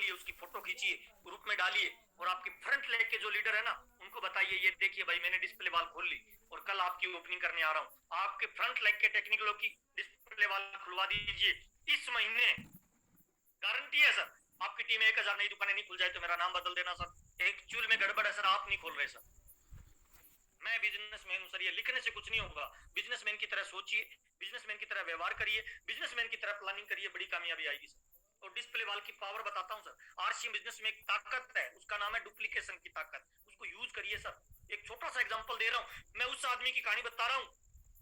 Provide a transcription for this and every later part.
खोलिए, उसकी photo खींचिए, group में डालिए और आपके फ्रंट लेग के जो लीडर है ना उनको बताइए, ये देखिए भाई मैंने डिस्प्ले वॉल खोल ली और कल आपकी ओपनिंग करने आ रहा हूँ, आपके फ्रंट लेग के टेक्निकलों की डिस्प्ले वॉल खुलवा दीजिए इस महीने। गारंटी है सर, आपकी टीम 1000 नई दुकानें नहीं खुल जाए तो मेरा नाम बदल देना सर। एक्चुअल में गड़बड़ है सर, आप नहीं खोल रहे सर। मैं बिजनेसमैन हूं सर, ये लिखने से कुछ नहीं होगा। बिजनेसमैन की तरह सोचिए, बिजनेसमैन की तरह व्यवहार करिए, बिजनेसमैन की तरह प्लानिंग करिए, बड़ी कामयाबी आएगी सर। और डिस्प्ले वॉल की पावर बताता हूं सर। आरसीएम बिजनेस में एक ताकत है, उसका नाम है डुप्लीकेशन की ताकत, उसको यूज करिए सर। एक छोटा सा एग्जांपल दे रहा हूं, मैं उस आदमी की कहानी बता रहा हूं,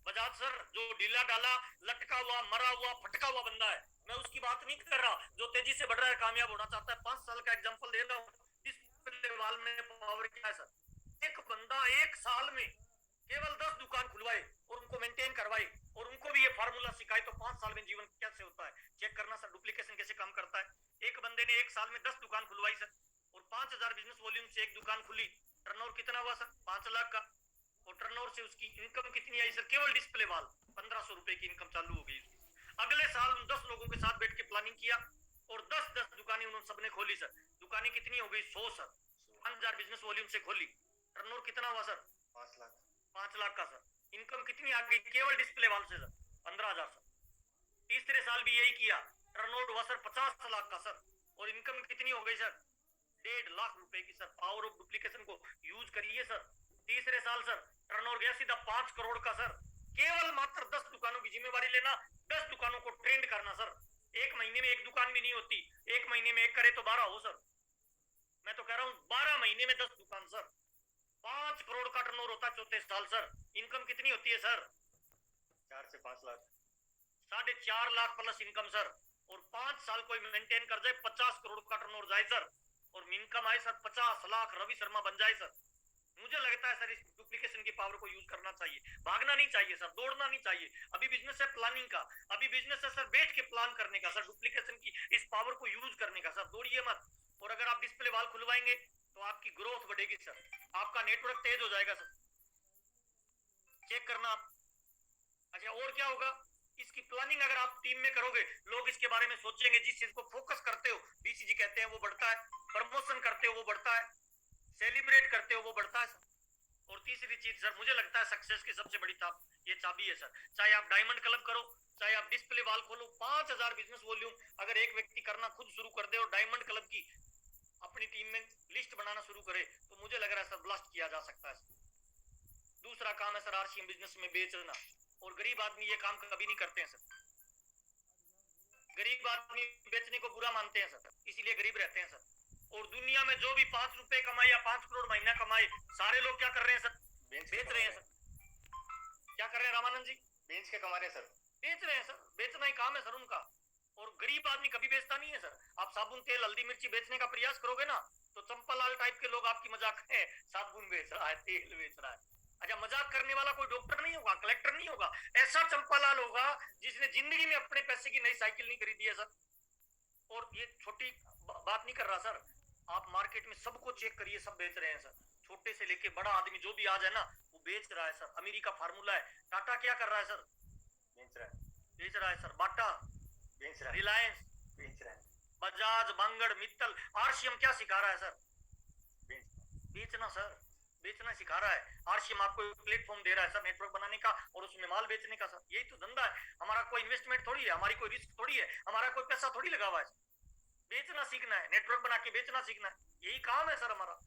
बजाज सर, जो ढीला डाला लटका हुआ मरा हुआ फटका हुआ बंदा है, मैं उसकी बात नहीं कर रहा, जो तेजी से बढ़ रहा है कामयाब होना चाहता है। 5 साल का एग्जांपल दे रहा हूं। डिस्प्ले वॉल में पावर क्या है सर, एक बंदा 1 साल में केवल 10 दुकान खुलवाए और उनको मेंटेन करवाए और उनको भी ये फार्मूला सिखाए तो 5 साल में जीवन कैसे होता है चेक करना सर, डुप्लीकेशन कैसे काम करता है। एक बंदे ने 1 साल में 10 दुकान खुलवाई सर और 5000 बिजनेस वॉल्यूम से एक दुकान खुली, टर्नओवर कितना हुआ सर, 5 लाख का। और टर्नओवर से उसकी इनकम कितनी आई सर, केवल डिस्प्ले वॉल 1500 रुपए की इनकम चालू हो गई उसकी। अगले साल उन 10 लोगों के साथ बैठ के प्लानिंग किया और 10-10 दुकानें उन्होंने सबने खोली सर। दुकानें कितनी हो गई, 100 सर। 5000 बिजनेस वॉल्यूम से खोली, टर्नओवर कितना हुआ सर, 5 लाख। 5 लाख का सर। इनकम कितनी आ गई केवल डिस्प्ले वॉल से सर, 15,000 सर। तीसरे साल भी यही किया, टर्नओवर हुआ सर 50 लाख का सर और इनकम कितनी हो गई सर, 1.5 लाख रुपए की सर। पावर ऑफ डुप्लीकेशन को यूज करिए सर। तीसरे साल सर टर्नओवर गया सीधा 5 करोड़ का सर। केवल मात्र 10 दुकानों की जिम्मेवारी लेना, 10 दुकानों को ट्रेंड करना सर। एक महीने में एक दुकान भी नहीं होती, एक महीने में एक करे तो 12 हो सर। मैं तो कह रहा हूं 12 महीने में 10 दुकान सर, 5 करोड़ का टर्नओवर होता है चौथे साल सर। इनकम कितनी होती है सर, 4 से 5 lakh, 4.5 lakh plus income sir. और 5 साल कोई मेंटेन कर जाए, 50 करोड़ का टर्नओवर जाए सर और इनकम आए सर 50 लाख, रवि शर्मा बन जाए सर। मुझे लगता है सर इस डुप्लीकेशन की पावर को यूज करना चाहिए, भागना नहीं चाहिए सर, दौड़ना नहीं चाहिए। अभी बिजनेस है प्लानिंग का, अभी बिजनेस है सर बैठ के प्लान करने का सर, डुप्लीकेशन की इस पावर को यूज करने का सर, दौड़िए मत। और अगर आप डिस्प्ले वॉल खुलवाएंगे तो आपकी ग्रोथ बढ़ेगी सर, आपका नेटवर्क तेज हो जाएगा सर, चेक करना आप। अच्छा और क्या होगा, इसकी प्लानिंग अगर आप टीम में करोगे, लोग इसके बारे में सोचेंगे, जिस चीज को फोकस करते हो, बीसीजी कहते हैं, वो बढ़ता है। प्रमोशन करते हो वो बढ़ता है, सेलिब्रेट करते हो वो बढ़ता है सर। और तीसरी चीज सर, मुझे लगता है सक्सेस की सबसे बड़ी ये चाबी है सर। चाहे आप डायमंड क्लब करो, चाहे आप डिस्प्ले वॉल खोलो, 5000 बिजनेस वॉल्यूम अगर एक व्यक्ति करना खुद शुरू कर दे और डायमंड क्लब की अपनी टीम में लिस्ट बनाना शुरू करे तो मुझे लग रहा है सर ब्लास्ट किया जा सकता है। दूसरा काम है सर आरसीएम बिजनेस में बेचना, और गरीब आदमी ये काम कभी नहीं करते हैं सर। गरीब आदमी बेचने को बुरा मानते हैं सर, इसीलिए गरीब रहते हैं सर। और दुनिया में जो भी 5 रुपए कमाए या 5 करोड़ महीना कमाए, सारे लोग क्या कर रहे हैं सर, बेच रहे हैं सर। क्या कर रहे हैं रामानंद जी, बेच के कमा रहे हैं सर, बेच रहे हैं सर, बेचना ही काम है सर उनका। और गरीब आदमी कभी बेचता नहीं है सर। आप साबुन तेल हल्दी मिर्ची बेचने का प्रयास करोगे ना तो चंपालाल टाइप के लोग आपकी मजाक है, साबुन बेच रहा है, तेल बेच रहा है। अच्छा, मजाक करने वाला कोई डॉक्टर नहीं होगा, कलेक्टर नहीं होगा, ऐसा चंपालाल होगा जिसने जिंदगी में अपने पैसे की नई साइकिल नहीं खरीदी है सर। और ये छोटी बात नहीं कर रहा सर, आप मार्केट में सबको चेक करिए, सब बेच रहे हैं सर। छोटे से लेके बड़ा आदमी जो भी आज है ना वो बेच रहा है सर। अमीरी का फार्मूला है। टाटा क्या कर रहा है सर, बेच रहा है सर। बाटा बेच रहा है, रिलायंस बेच रहा है, बजाज बांगड़ मित्तल। आरसीएम क्या सिखा रहा है सर, बेचना सर, बेचना सिखा रहा है। आरसीएम आपको प्लेटफॉर्म दे रहा है सर नेटवर्क बनाने का और उसमें माल बेचने का सर, यही तो धंधा है हमारा। कोई इन्वेस्टमेंट थोड़ी है हमारी, कोई रिस्क थोड़ी है हमारा, कोई पैसा थोड़ी लगा हुआ है। बेचना सीखना है, नेटवर्क बना के बेचना सीखना है, यही काम है सर हमारा।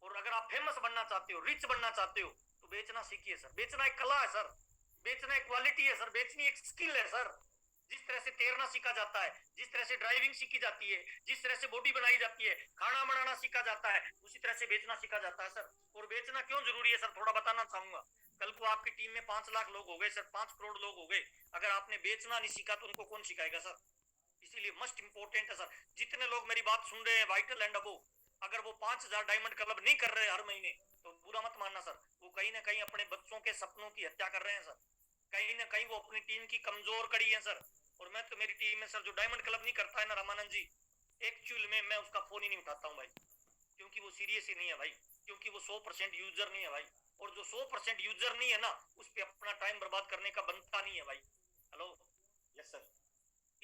और अगर आप फेमस बनना चाहते हो, रिच बनना चाहते हो तो बेचना सीखिए सर। बेचना एक कला है सर, बेचना एक क्वालिटी है सर, बेचनी एक स्किल है सर। जिस तरह से तैरना सीखा जाता है, जिस तरह से ड्राइविंग सीखी जाती है, जिस तरह से बॉडी बनाई जाती है, खाना बनाना सीखा जाता है, उसी तरह से बेचना सीखा जाता है सर। और बेचना क्यों जरूरी है सर, थोड़ा बताना चाहूंगा। कल को आपकी टीम में 5 लाख लोग हो गए सर, 5 करोड़ लोग हो गए, अगर आपने बेचना नहीं सीखा तो उनको कौन सिखाएगा सर। इसीलिए मस्ट इंपोर्टेंट है सर। जितने लोग मेरी बात सुन रहे हैं वाइटल एंड अबो, अगर वो 5000 डायमंड क्लब नहीं कर रहे हर महीने तो बुरा मत मानना सर, वो कहीं ना कहीं अपने बच्चों के सपनों की हत्या कर रहे हैं सर। कहीं ना कहीं वो अपनी टीम की कमजोर कड़ी है सर। और मैं तो, मेरी टीम में सर जो डायमंड क्लब नहीं करता है ना रामानंद जी, एक्चुअल में मैं उसका फोन ही नहीं उठाता हूँ भाई, क्योंकि वो सीरियस ही नहीं है भाई, क्योंकि वो 100% यूजर नहीं है भाई। और जो 100% यूजर नहीं है ना, उस पर अपना टाइम बर्बाद करने का बनता नहीं है भाई। Hello, yes sir.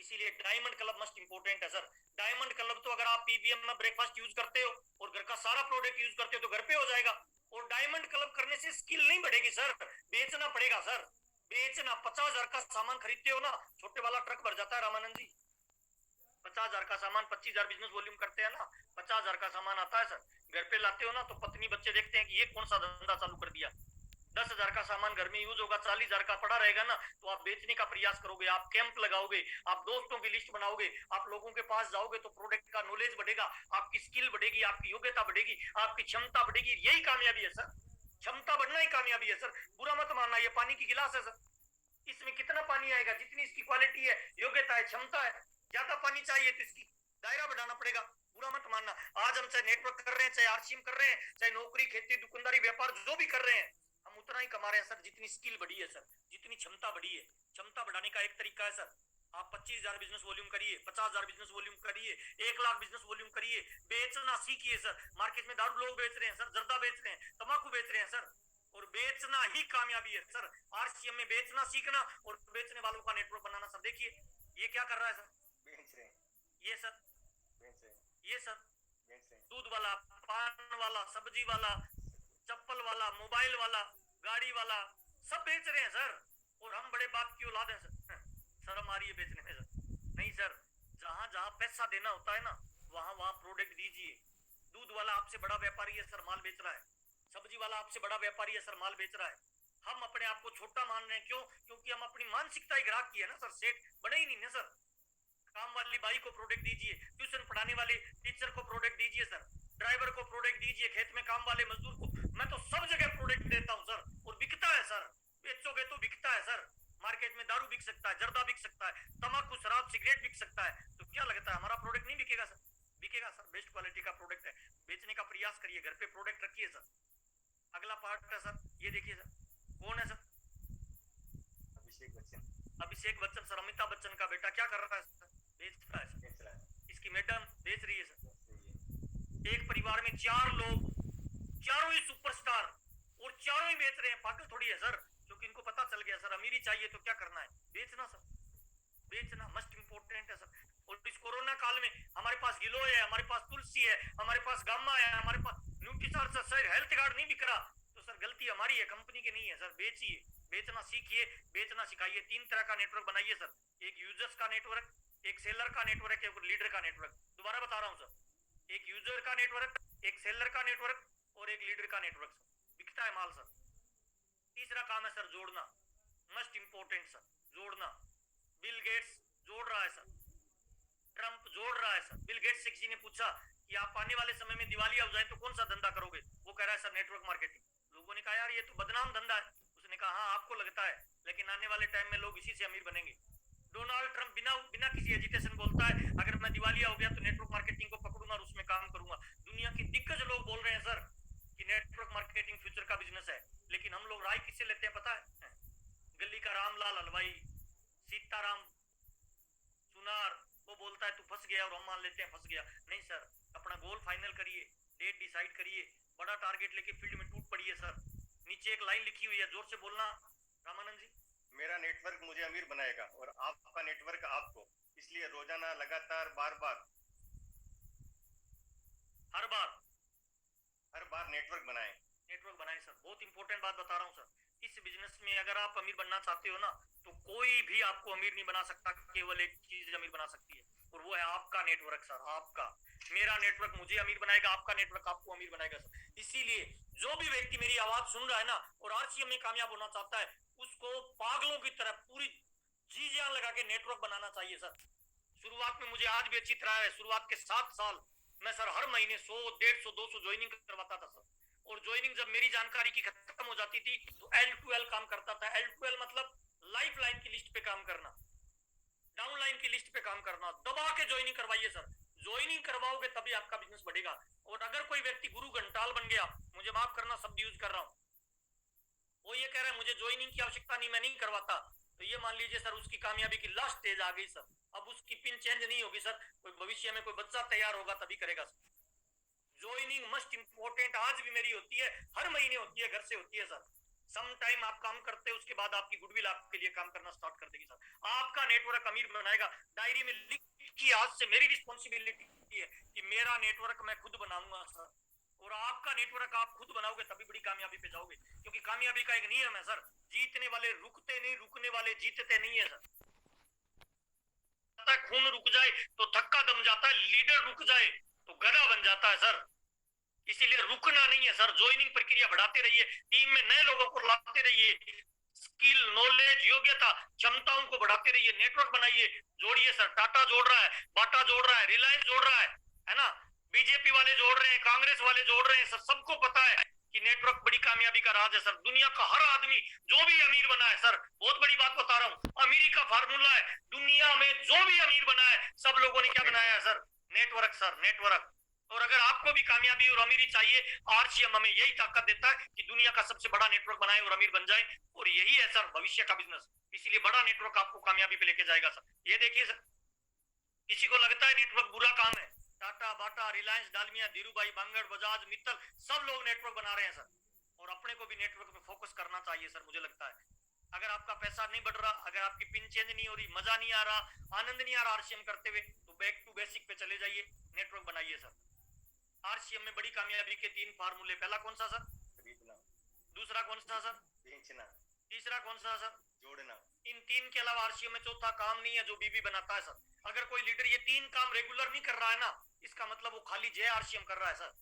इसीलिए डायमंड क्लब मस्ट इंपोर्टेंट है सर। डायमंड क्लब तो अगर आप पीबीएम में ब्रेकफास्ट यूज करते हो और घर का सारा प्रोडक्ट यूज करते हो तो घर पे हो जाएगा। और डायमंड क्लब करने से स्किल नहीं बढ़ेगी सर, बेचना पड़ेगा सर। बेचना, 50,000 का सामान खरीदते हो ना, छोटे वाला ट्रक भर जाता है रामानंद जी। 50,000 का सामान, 25,000 बिजनेस वॉल्यूम करते हैं ना, 50,000 का सामान आता है सर। घर पे लाते हो ना तो पत्नी बच्चे देखते हैं कि ये कौन सा धंधा चालू कर दिया। 10,000 का सामान घर में यूज होगा, 40,000 का पड़ा रहेगा ना, तो आप बेचने का प्रयास करोगे, आप कैंप लगाओगे, आप दोस्तों की लिस्ट बनाओगे, आप लोगों के पास जाओगे तो प्रोडक्ट का नॉलेज बढ़ेगा, आपकी स्किल बढ़ेगी, आपकी योग्यता बढ़ेगी, आपकी क्षमता बढ़ेगी। यही कामयाबी है सर, क्षमता बढ़ना ही कामयाबी है सर। बुरा मत मानना, ये पानी की गिलास है सर, इसमें कितना पानी आएगा, जितनी इसकी क्वालिटी है, योग्यता है, क्षमता है। ज्यादा पानी चाहिए तो इसकी दायरा बढ़ाना पड़ेगा। बुरा मत मानना, आज हम चाहे नेटवर्क कर रहे हैं, चाहे आरसीएम कर रहे हैं, चाहे नौकरी, खेती, दुकानदारी, व्यापार जो भी कर रहे हैं, हम उतना ही कमा रहे हैं सर जितनी स्किल बढ़ी है सर, जितनी क्षमता बढ़ी है। क्षमता बढ़ाने का एक तरीका है सर, आप 25,000 बिजनेस वॉल्यूम करिए, 50,000 बिजनेस वॉल्यूम करिए, 1 लाख बिजनेस वॉल्यूम करिए, बेचना सीखिए सर। मार्केट में दारू लोग बेच रहे हैं सर, जर्दा बेच रहे हैं, तंबाकू बेच रहे हैं सर, और बेचना ही कामयाबी है सर। आरसीएम में बेचना सीखना और बेचने वालों का नेटवर्क बनाना सर। देखिए ये क्या कर रहा है सर, बेच रहे हैं ये सर, बेच रहे हैं ये सर, बेच रहे हैं दूध वाला, पान वाला, सब्जी वाला, चप्पल वाला, मोबाइल वाला, गाड़ी वाला, सब बेच रहे हैं सर। और हम बड़े बाप की औलाद हैं सर, शर्म आ रही है बेचने में सर। नहीं सर, जहां जहां पैसा देना होता है ना, वहां वहां प्रोडक्ट दीजिए। दूध वाला आपसे बड़ा व्यापारी है सर, माल बेच रहा है। सब्जी वाला आपसे बड़ा व्यापारी है सर, माल बेच रहा है। हम अपने आप को छोटा मान रहे हैं, क्यों? क्योंकि हम अपनी मानसिकता ही ग्राहक की है ना सर, सेठ बने ही नहीं ना सर। काम वाली बाई को प्रोडक्ट दीजिए, ट्यूशन पढ़ाने वाले टीचर को प्रोडक्ट दीजिए सर, ड्राइवर को प्रोडक्ट दीजिए, खेत में काम वाले मजदूर को। मैं तो सब जगह प्रोडक्ट देता हूँ सर, और बिकता है सर। बेचोगे तो बिकता है सर। मार्केट में दारू बिक सकता है, जर्दा बिक सकता है, तंबाकू, शराब, सिगरेट बिक सकता है, तो क्या लगता है हमारा प्रोडक्ट नहीं बिकेगा सर? बिकेगा सर, बेस्ट क्वालिटी का प्रोडक्ट है। बेचने का प्रयास करिए, घर पे प्रोडक्ट रखिए सर। अगला पार्ट है सर, ये देखिए सर, कौन है सर? अभिषेक बच्चन। अभिषेक बच्चन सर, अमिताभ बच्चन का बेटा, क्या कर रहा है सर? बेच रहा है सर, बेच रहा है। इसकी मैडम बेच रही है सर। एक परिवार में 4 लोग, चारों ही सुपरस्टार, और चारों ही बेच रहे हैं। पागल थोड़ी है सर, क्योंकि इनको पता चल गया सर अमीरी चाहिए तो क्या करना है, बेचना सर। बेचना मस्ट इंपोर्टेंट है सर। और इस कोरोना काल में हमारे पास गिलोय है, हमारे पास तुलसी है, हमारे पास गामा है, हमारे पास न्यूट्रीसार सर, हेल्थ कार्ड नहीं बिक रहा, तो सर गलती हमारी है, कंपनी की नहीं है सर। बेचिए, बेचना सीखिए, बेचना सिखाइए। 3 तरह का नेटवर्क बनाइए सर, एक यूजर्स का नेटवर्क, एक सेलर का नेटवर्क, एक लीडर का नेटवर्क। दोबारा बता रहा हूँ सर, एक यूजर का नेटवर्क, एक सेलर का नेटवर्क, और एक लीडर का नेटवर्क सर। बिकता है माल सर। तीसरा काम है सर जोड़ना, मस्ट इंपोर्टेंट सर, जोड़ना। बिल गेट्स जोड़ रहा है सर, ट्रंप जोड़ रहा है सर। बिल गेट्स से किसी ने पूछा कि आप आने वाले समय में दिवालिया हो जाए तो कौन सा धंधा करोगे? वो कह रहा है सर नेटवर्क मार्केटिंग। लोगों ने कहा यार ये तो बदनाम धंधा है। उसने कहा हाँ आपको लगता है, लेकिन आने वाले टाइम में लोग इसी से अमीर बनेंगे। डोनाल्ड ट्रंप बिना बिना किसी एजिटेशन बोलता है अगर मैं दिवालिया हो गया तो नेटवर्क मार्केटिंग को पकड़ूंगा और उसमें काम करूंगा। दुनिया की दिग्गज लोग बोल रहे हैं सर कि नेटवर्क मार्केटिंग फ्यूचर का बिजनेस है, लेकिन हम लोग राय किससे लेते हैं पता है? गली का रामलाल हलवाई, सीताराम सुनार, वो बोलता है तू फंस गया और हम मान लेते हैं फंस गया। नहीं सर, अपना गोल फाइनल करिए, डेट डिसाइड करिए, बड़ा टारगेट लेके फील्ड में टूट पड़िए सर। नीचे एक लाइन लिखी हुई है, जोर से बोलना रामानंद जी। मेरा नेटवर्क मुझे अमीर बनाएगा और आपका नेटवर्क आपको, इसलिए रोजाना, लगातार, बार बार, हर बार नेटवर्क बनाएं। नेटवर्क बनाएं सर, बहुत इंपॉर्टेंट बात बता रहा हूँ सर। इस बिजनेस में अगर आप अमीर बनना चाहते हो ना, तो कोई भी आपको अमीर नहीं बना सकता, केवल एक चीज अमीर बना सकती है, और वो है आपका नेटवर्क सर। आपका, मेरा नेटवर्क मुझे अमीर बनाएगा, आपका नेटवर्क आपको अमीर बनाएगा सर। इसीलिए जो भी व्यक्ति मेरी आवाज सुन रहा है ना और आरसीएम में कामयाब होना चाहता है, उसको पागलों की तरह पूरी जी जान लगा के नेटवर्क बनाना चाहिए सर। शुरुआत में मुझे आज भी अच्छी तरह है, शुरुआत के 7 साल मैं सर हर महीने 100, 150, 200 ज्वाइनिंग करवाता था सर। और ज्वाइनिंग जब मेरी जानकारी की खत्म हो जाती थी तो L2L काम करता था। L2L मतलब लाइफ लाइन की लिस्ट पे काम करना, डाउन लाइन की लिस्ट पे काम करना। दबा के ज्वाइनिंग करवाइए सर, ज्वाइनिंग करवाओगे तभी आपका बिजनेस बढ़ेगा। और अगर कोई व्यक्ति गुरु घंटाल बन गया, मुझे माफ करना शब्द यूज कर रहा हूँ, वो ये कह रहा है मुझे ज्वाइनिंग की आवश्यकता नहीं, मैं नहीं करवाता, तो ये मान लीजिए सर उसकी कामयाबी की लास्ट स्टेज आ गई सर। अब उसकी पिन चेंज नहीं होगी सर, कोई भविष्य में कोई बच्चा तैयार होगा तभी करेगा सर। ज्वाइनिंग मस्ट इंपोर्टेंट, आज भी मेरी होती है, हर महीने होती है, घर से होती है सर। सम टाइम आप काम करते हैं, उसके बाद आपकी गुडविल आपके लिए काम करना स्टार्ट कर देगी सर। आपका नेटवर्क अमीर बनाएगा। डायरी में लिख कि आज से मेरी रिस्पॉन्सिबिलिटी है कि मेरा नेटवर्क मैं खुद बनाऊंगा सर। और आपका नेटवर्क आप खुद बनाओगे तभी बड़ी कामयाबी पे जाओगे, क्योंकि कामयाबी का एक नियम है सर, जीतने वाले रुकते नहीं, रुकने वाले जीतते नहीं है सर। खून रुक जाए तो थक्का दम जाता है, लीडर रुक जाए तो गधा बन जाता है सर। इसीलिए रुकना नहीं है सर, ज्वाइनिंग प्रक्रिया बढ़ाते रहिए, टीम में नए लोगों को लाते रहिए, स्किल, नॉलेज, योग्यता, क्षमताओं को बढ़ाते रहिए, नेटवर्क बनाइए, जोड़िए सर। टाटा जोड़ रहा है, बाटा जोड़ रहा है, रिलायंस जोड़ रहा है ना, बीजेपी वाले जोड़ रहे हैं, कांग्रेस वाले जोड़ रहे हैं सर। सबको पता है कि नेटवर्क बड़ी कामयाबी का राज है सर। दुनिया का हर आदमी जो भी अमीर बना है सर, बहुत बड़ी बात बता रहा हूँ, अमीरी का फार्मूला है, दुनिया में जो भी अमीर बना है सब लोगों ने क्या बनाया है सर? Network sir, network. और अगर आपको भी कामयाबी और अमीरी चाहिए, आरसीएम हमें यही ताकत देता है कि दुनिया का सबसे बड़ा नेटवर्क बनाए और अमीर बन जाए, और यही है सर भविष्य का बिजनेस। इसीलिए बड़ा नेटवर्क आपको कामयाबी पे लेके जाएगा सर। ये देखिए सर, किसी को लगता है नेटवर्क बुरा काम है, टाटा, बाटा, रिलायंस, डालमिया, धीरूभाई, बांगड़, बजाज, मित्तल, सब लोग नेटवर्क बना रहे हैं सर। और अपने को भी नेटवर्क पे फोकस करना चाहिए सर, मुझे लगता है। अगर आपका पैसा नहीं बढ़ रहा, अगर आपकी पिन चेंज नहीं हो रही, मजा नहीं आ रहा, आनंद नहीं आ रहा आरसीएम करते हुए, तो बैक टू बेसिक पे चले जाइए, नेटवर्क बनाइए सर। आरसीएम में बड़ी कामयाबी के 3 फार्मूले। पहला कौन सा सर? खरीदना। दूसरा कौन सा सर? बेचना। तीसरा कौन सा सर? जोड़ना। इन 3 के अलावा आरसीएम में चौथा काम नहीं है जो बीबी बनाता है सर। अगर कोई लीडर ये 3 काम रेगुलर नहीं कर रहा है ना, इसका मतलब वो खाली जय आरसीएम कर रहा है सर।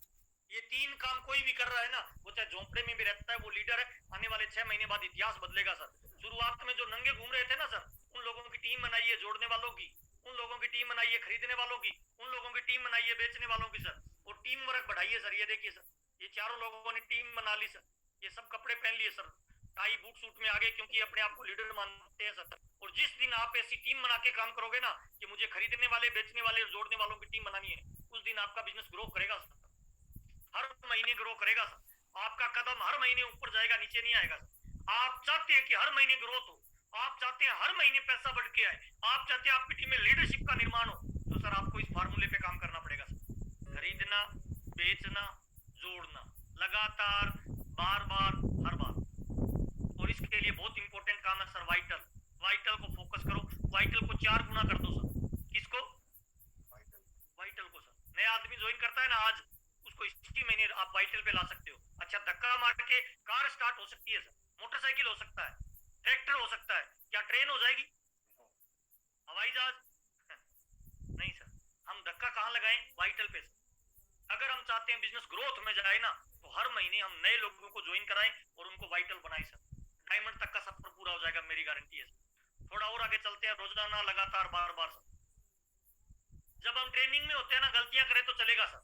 ये 3 काम कोई भी कर रहा है ना, वो चाहे झोंपड़े में भी रहता है, वो लीडर है। आने वाले 6 महीने बाद इतिहास बदलेगा सर। शुरुआत में जो नंगे घूम रहे थे ना सर, उन लोगों की टीम बनाइए जोड़ने वालों की, उन लोगों की टीम बनाइए खरीदने वालों की, उन लोगों की टीम बनाइए बेचने वालों की सर। और टीम वर्क बढ़ाइए सर। ये देखिए सर, ये चारों लोगों ने टीम बना ली सर। ये सब कपड़े पहन लिए सर, टाई बूट सूट में आ गए, क्योंकि अपने आप को लीडर मानते हैं सर। और जिस दिन आप ऐसी टीम बना के काम करोगे ना कि मुझे खरीदने वाले, बेचने वाले और जोड़ने वालों की टीम बनानी है, उस दिन आपका बिजनेस ग्रो करेगा सर, हर महीने ग्रो करेगा सर। आपका कदम हर महीने ऊपर जाएगा, नीचे नहीं आएगा सर। आप चाहते हैं कि हर महीने ग्रोथ हो, आप चाहते हैं हर महीने पैसा बढ़ के आए, आप चाहते हैं आपकी टीम में लीडरशिप का निर्माण हो, तो सर आपको इस फार्मूले पे काम करना पड़ेगा सर। खरीदना, बेचना, जोड़ना, लगातार, बार बार, हर बार। और इसके लिए बहुत इंपॉर्टेंट काम है सर, वाइटल। वाइटल को फोकस करो, वाइटल को 4 गुना कर दो सर। किसको? वाइटल को सर। नया आदमी ज्वाइन करता है ना आज, उसको इसी महीने आप वाइटल पे ला सकते हो। अच्छा, धक्का मार के कार स्टार्ट हो सकती है सर, मोटरसाइकिल हो सकता है, ट्रैक्टर हो सकता है, क्या ट्रेन हो जाएगी? हवाई जहाज? नहीं सर। हम धक्का कहाँ लगाएं? वाइटल पे सर। अगर हम चाहते हैं बिजनेस ग्रोथ में जाए ना, तो हर महीने हम नए लोगों को ज्वाइन कराएं और उनको वाइटल बनाए सर। डायमंड तक का सफर पूरा हो जाएगा, मेरी गारंटी है सर। थोड़ा और आगे चलते हैं, रोजाना, लगातार, बार बार सर। जब हम ट्रेनिंग में होते हैं ना, गलतियां करें तो चलेगा सर,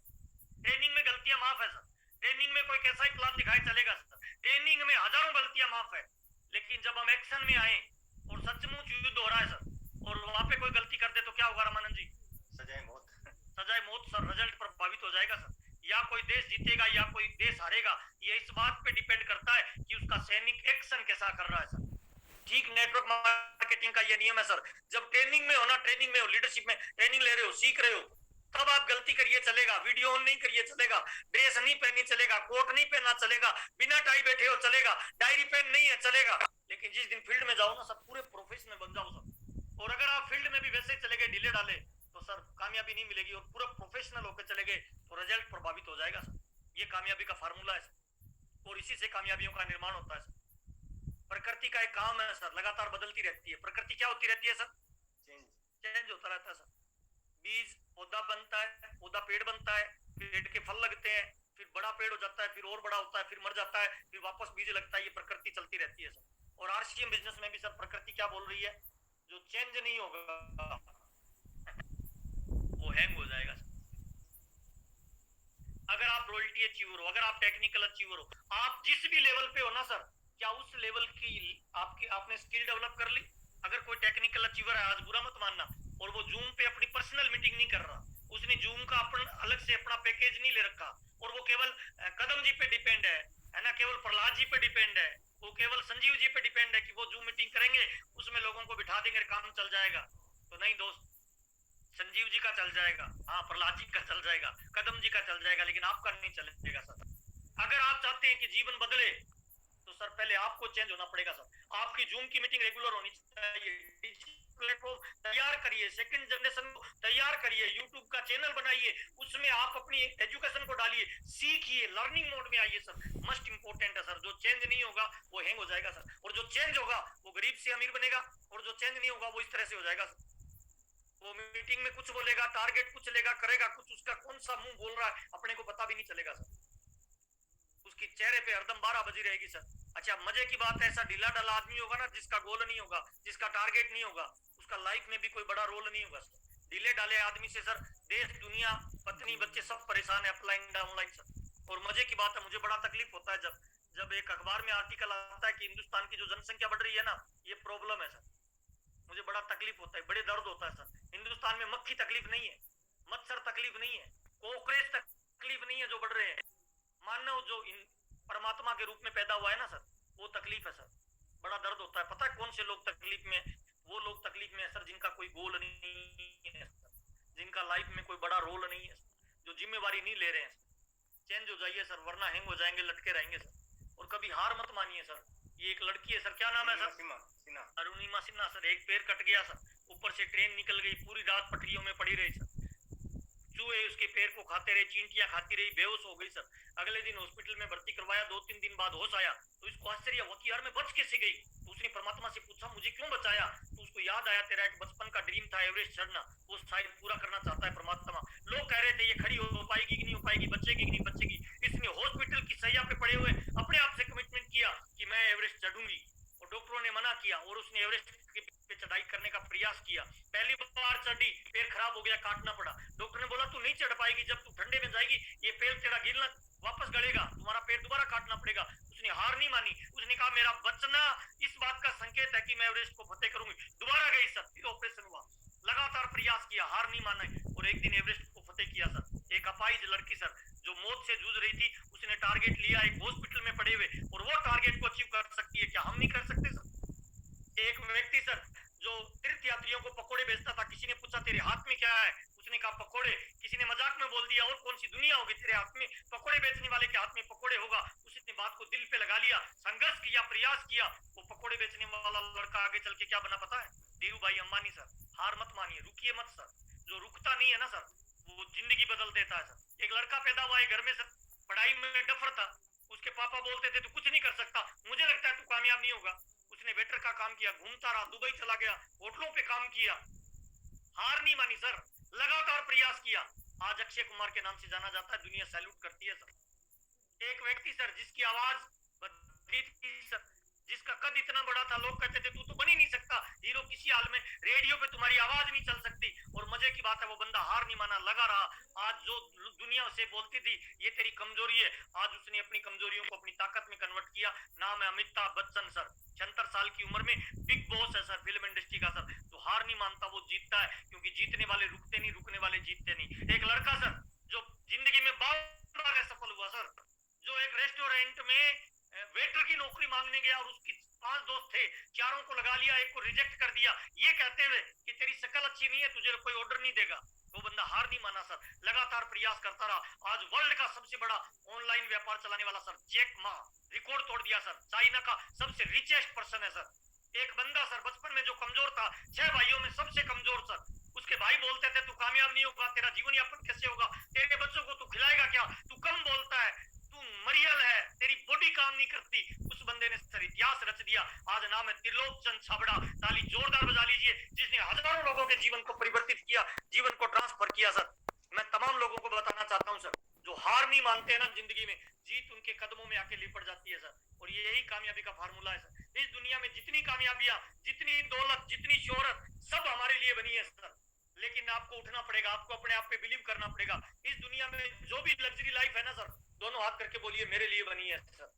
ट्रेनिंग में गलतियां माफ है सर। ट्रेनिंग में कोई कैसा ही प्लान दिखाए चलेगा सर, ट्रेनिंग में हजारों गलतियां माफ है। लेकिन जब हम एक्शन में आए और सचमुच युद्ध हो रहा है सर, और वहां पे कोई गलती कर दे तो क्या होगा रामानंद जी? सजाए मौत। सजाए मौत सर। रिजल्ट प्रभावित हो जाएगा सर। या कोई देश जीतेगा या कोई देश हारेगा, ये इस बात पे डिपेंड करता है कि उसका सैनिक एक्शन कैसा कर रहा है सर। ठीक नेटवर्क मार्केटिंग का ये नियम है सर। जब ट्रेनिंग में हो ना, ट्रेनिंग में हो, लीडरशिप में ट्रेनिंग ले रहे हो, सीख रहे हो, तब आप गलती करिए चलेगा, वीडियो ऑन नहीं करिए चलेगा, ड्रेस नहीं पहनी चलेगा, कोट नहीं पहनना चलेगा, बिना टाई बैठे हो चलेगा, डायरी पेन नहीं है चलेगा। लेकिन जिस दिन फील्ड में जाओ ना सर, पूरे प्रोफेशनल बन जाओ सर। और अगर आप फील्ड में भी वैसे चले गए, ढीले डाले, तो सर कामयाबी नहीं मिलेगी। और पूरा प्रोफेशनल होकर चले गए तो रिजल्ट प्रभावित हो जाएगा सर। ये कामयाबी का फार्मूला है सर, और इसी से कामयाबियों का निर्माण होता है सर। प्रकृति का एक काम है सर, लगातार बदलती रहती है। प्रकृति क्या होती रहती है सर? चेंज होता रहता है सर। बीज पौधा बनता है, पौधा पेड़ बनता है, पेड़ के फल लगते हैं, फिर बड़ा पेड़ हो जाता है, फिर और बड़ा होता है, फिर मर जाता है, फिर वापस बीज लगता है। ये प्रकृति चलती रहती है सर। और आरसीएम बिजनेस में भी सर प्रकृति क्या बोल रही है? जो चेंज नहीं होगा वो हैंग हो जाएगा सर। अगर आप रॉयल्टी अचीवर हो, अगर आप टेक्निकल अचीवर हो, आप जिस भी लेवल पे हो ना सर, क्या उस लेवल की आपने स्किल डेवलप कर ली? अगर कोई टेक्निकल अचीवर है, आज बुरा मत मानना, और वो जूम पे अपनी पर्सनल मीटिंग नहीं कर रहा, उसने जूम का अपन अलग से अपना पैकेज नहीं ले रखा, और वो केवल कदम जी पे डिपेंड है ना, केवल प्रहलाद जी पे डिपेंड है, वो केवल संजीव जी पे डिपेंड है कि वो जूम मीटिंग करेंगे, उसमें लोगों को बिठा देंगे, काम चल जाएगा। तो नहीं दोस्त, संजीव जी का चल जाएगा, हाँ प्रहलाद जी का चल जाएगा, कदम जी का चल जाएगा, लेकिन आपका नहीं चलेगा सर। अगर आप चाहते हैं कि जीवन बदले, तो सर पहले आपको चेंज होना पड़ेगा सर। आपकी जूम की मीटिंग रेगुलर होनी चाहिए, प्लेटफॉर्म तैयार करिए, सेकंड जनरेशन को तैयार करिए, यूट्यूब का चैनल बनाइए, उसमें आप अपनी एजुकेशन को डालिए, सीखिए, लर्निंग मोड में आइए सर। मस्ट इंपोर्टेंट है सर। जो चेंज नहीं होगा वो हैंग हो जाएगा सर, और जो चेंज होगा वो गरीब से अमीर बनेगा, और जो चेंज नहीं होगा वो इस तरह से हो जाएगा सर। वो मीटिंग में कुछ बोलेगा, टारगेट कुछ लेगा, करेगा कुछ, उसका कौन सा मुंह बोल रहा है अपने को पता भी नहीं चलेगा सर। उसकी चेहरे पे हरदम 12 बजी रहेगी सर। अच्छा मजे की बात है, ऐसा ढीला ढाला आदमी होगा ना जिसका गोल नहीं होगा, जिसका टारगेट नहीं होगा, उसका लाइफ में भी कोई बड़ा रोल नहीं होगा सर। ढीले ढाले आदमी से सर देश दुनिया पत्नी बच्चे सब परेशान है, अपलाइन डाउनलाइन सर। और मजे की बात है, मुझे बड़ा तकलीफ होता है जब एक अखबार में आर्टिकल आता है कि हिंदुस्तान की जो जनसंख्या बढ़ रही है ना, ये प्रॉब्लम है सर। मुझे बड़ा तकलीफ होता है, बड़े दर्द होता है सर। हिंदुस्तान में मक्खी तकलीफ नहीं है, मच्छर तकलीफ नहीं है, कॉकरेच तकलीफ नहीं है जो बढ़ रहे हैं। मानव जो परमात्मा के रूप में पैदा हुआ है ना सर, वो तकलीफ है सर। बड़ा दर्द होता है। पता है कौन से लोग तकलीफ में? वो लोग तकलीफ में है सर जिनका कोई गोल नहीं है सर, जिनका लाइफ में कोई बड़ा रोल नहीं है, जो जिम्मेवारी नहीं ले रहे हैं। चेंज हो जाइए सर, वरना हैंग हो जाएंगे, लटके रहेंगे सर। और कभी हार मत मानिए सर। ये एक लड़की है सर, क्या नाम है सर? अरुणिमा सिन्हा सर। एक पैर कट गया सर, ऊपर से ट्रेन निकल गई, पूरी रात पटरियों में पड़ी रही सर। चूहे उसके पैर को खाते रहे, चींटियां खाती रही, बेहोश हो गई सर। अगले दिन हॉस्पिटल में भर्ती करवाया, 2-3 दिन बाद होश आया। तो इसको आश्चर्य हुआ कि यार मैं बच कैसे गई। तो उसने परमात्मा से पूछा मुझे क्यों बचाया। तो उसको याद आया तेरा एक बचपन का ड्रीम था एवरेस्ट चढ़ना, वो शायद पूरा करना चाहता है परमात्मा। लोग कह रहे थे ये खड़ी हो पाएगी कि नहीं हो पाएगी, बचेगी कि नहीं बचेगी। इसने हॉस्पिटल की सैया पे पड़े हुए अपने आप से कमिटमेंट किया कि मैं एवरेस्ट चढ़ूंगी, और डॉक्टरों ने मना किया, और उसने एवरेस्ट पे चढ़ाई करने का प्रयास किया। पहली बार चढ़ी, पैर खराब हो गया, काटना पड़ा। डॉक्टर ने बोला तू नहीं चढ़ पाएगी, जब तू ठंडे में जाएगी ये पैर तेरा गिरना वापस गड़ेगा, तुम्हारा पैर दोबारा काटना पड़ेगा। उसने हार नहीं मानी, उसने कहा मेरा बचना इस बात का संकेत है कि मैं एवरेस्ट को फतेह करूंगी। दोबारा गई सर, फिर ऑपरेशन हुआ, लगातार प्रयास किया, हार नहीं माना, और एक दिन एवरेस्ट को फतेह किया सर। एक अपाहिज लड़की सर जो मौत से जूझ रही थी, उसने टारगेट लिया, एक हॉस्पिटल में पड़े हुए, और वो टारगेट को अचीव कर सकती है, क्या हम नहीं कर सकते सर? एक व्यक्ति सर जो तीर्थ यात्रियों को पकोड़े बेचता था, किसी ने पूछा तेरे हाथ में क्या है, उसने कहा पकोड़े। किसी ने मजाक में बोल दिया और कौन सी दुनिया होगी तेरे हाथ में, पकोड़े बेचने वाले के हाथ में पकोड़े होगा। उसने बात को दिल पे लगा लिया, संघर्ष किया, प्रयास किया। वो पकोड़े बेचने वाला लड़का आगे चल के क्या बना पता है? धीरू भाई अंबानी सर। हार मत मानिए, रुकिए मत सर। जो रुकता नहीं है ना सर, वो जिंदगी बदल देता है सर। एक लड़का पैदा हुआ है घर में सर, पढ़ाई में डफर था। उसके पापा बोलते थे तू कुछ नहीं कर सकता, मुझे लगता है तू कामयाब नहीं होगा। उसने वेटर का काम किया, घूमता रहा, दुबई चला गया, होटलों पे काम किया, हार नहीं मानी सर, लगातार प्रयास किया। आज अक्षय कुमार के नाम से जाना जाता है, दुनिया सैल्यूट करती है सर। एक व्यक्ति सर जिसकी आवाज बदली थी सर, जिसका कद इतना बड़ा था, लोग कहते थे तू तो बन ही नहीं सकता हीरो किसी हाल में, रेडियो पे तुम्हारी आवाज नहीं चल सकती। और मजे की बात है वो बंदा हार नहीं माना, लगा रहा। आज जो दुनिया उसे बोलती थी ये तेरी कमजोरी है, आज उसने अपनी कमजोरियों को अपनी ताकत में कन्वर्ट किया। नाम है अमिताभ बच्चन सर। 76 साल की उम्र में बिग बॉस है सर, फिल्म इंडस्ट्री का सर। तो हार नहीं मानता, वो जीतता है, क्योंकि जीतने वाले रुकते नहीं, रुकने वाले जीतते नहीं। एक लड़का सर जो जिंदगी में बार सफल हुआ सर, जो एक रेस्टोरेंट में वेटर की नौकरी मांगने गया, और उसकी 5 दोस्त थे, चारों को लगा लिया, एक को रिजेक्ट कर दिया, ये कहते हुए कि तेरी शक्ल अच्छी नहीं है, तुझे कोई ऑर्डर नहीं देगा। वो बंदा हार नहीं माना सर, लगातार प्रयास करता रहा। आज वर्ल्ड का सबसे बड़ा ऑनलाइन व्यापार चलाने वाला सर जैक मा, रिकॉर्ड तोड़ दिया सर। चाइना का सबसे रिचेस्ट पर्सन है सर। एक बंदा सर बचपन में जो कमजोर था, 6 भाइयों में सबसे कमजोर सर, उसके भाई बोलते थे तू कामयाब नहीं होगा, तेरा जीवन यापन कैसे होगा, तेरे बच्चों को तू खिलाएगा क्या, तू कम बोलता है, तू मरियल है, तेरी बॉडी काम नहीं करती। उस बंदे ने सर इतिहास रच दिया। आज नाम है त्रिलोक चंद छाबड़ा। ताली जोरदार बजा लीजिए, जिसने हजारों लोगों के जीवन को परिवर्तित किया, जीवन को ट्रांसफर किया सर। मैं तमाम लोगों को बताना चाहता हूं सर, जो हार नहीं मानते हैं ना जिंदगी में, जीत उनके कदमों में आके लिपट जाती है सर। और यही कामयाबी का फार्मूला है सर। इस दुनिया में जितनी कामयाबियां, जितनी दौलत, जितनी शोहरत, सब हमारे लिए बनी है सर, लेकिन आपको उठना पड़ेगा, आपको अपने आप पे बिलीव करना पड़ेगा। इस दुनिया में जो भी लग्जरी लाइफ है ना सर, दोनों हाथ करके बोलिए मेरे लिए बनी है सर,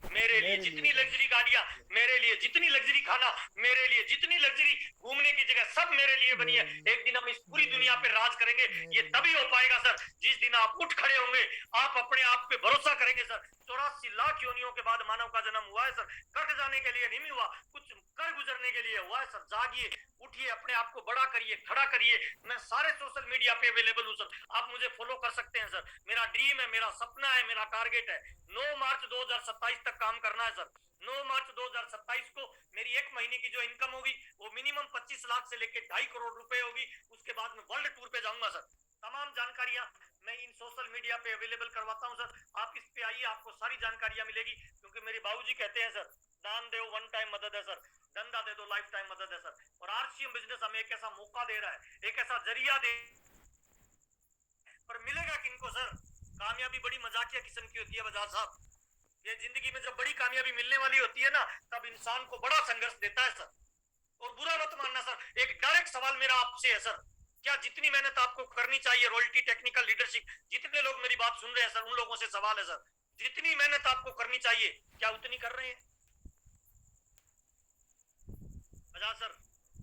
मेरे लिए। जितनी लग्जरी गाड़ियां मेरे लिए, जितनी लग्जरी खाना मेरे लिए, जितनी लग्जरी घूमने की जगह सब मेरे लिए बनी है। एक दिन हम इस पूरी दुनिया पे राज करेंगे। ये तभी हो पाएगा सर जिस दिन आप उठ खड़े होंगे, आप अपने आप पे भरोसा करेंगे सर। 84 लाख योनियों के बाद मानव का जन्म हुआ है सर, कट जाने के लिए नहीं हुआ। कुछ कर गुजरने के लिए हुआ है सर। जागिए, उठिए, अपने आप को बड़ा करिए, खड़ा करिए। मैं सारे सोशल मीडिया पे अवेलेबल हूँ सर, आप मुझे फॉलो कर सकते हैं सर। मेरा ड्रीम है, मेरा सपना है, मेरा टारगेट है 9 मार्च 2027 तक काम करना है सर। 9 मार्च 2027 को मेरी एक महीने की जो इनकम होगी वो मिनिमम 25 लाख से लेकर 2.5 करोड़ रुपए होगी। उसके बाद में वर्ल्ड टूर पे जाऊंगा सर। तमाम जानकारियां मैं इन सोशल मीडिया पे अवेलेबल करवाता हूं सर। आप इस पे आइए, आपको सारी जानकारियां मिलेगी। क्योंकि मेरे बाबूजी कहते हैं सर, दान दो वन टाइम मदद है सर, धंधा दे दो लाइफ टाइम मदद है सर। और आरसीएम बिजनेस हमें एक ऐसा मौका दे रहा है, एक ऐसा जरिया दे, पर मिलेगा किनको सर? कामयाबी बड़ी मजाकिया किस्म की होती है बजाज साहब। ये जिंदगी में जब बड़ी कामयाबी मिलने वाली होती है ना, तब इंसान को बड़ा संघर्ष देता है सर। और बुरा मत मानना सर, एक डायरेक्ट सवाल मेरा आपसे है सर, क्या जितनी मेहनत आपको करनी चाहिए रॉयल्टी टेक्निकल लीडरशिप, जितने लोग मेरी बात सुन रहे हैं सर, उन लोगों से सवाल है सर, जितनी मेहनत आपको करनी चाहिए क्या उतनी कर रहे हैं? बजाज सर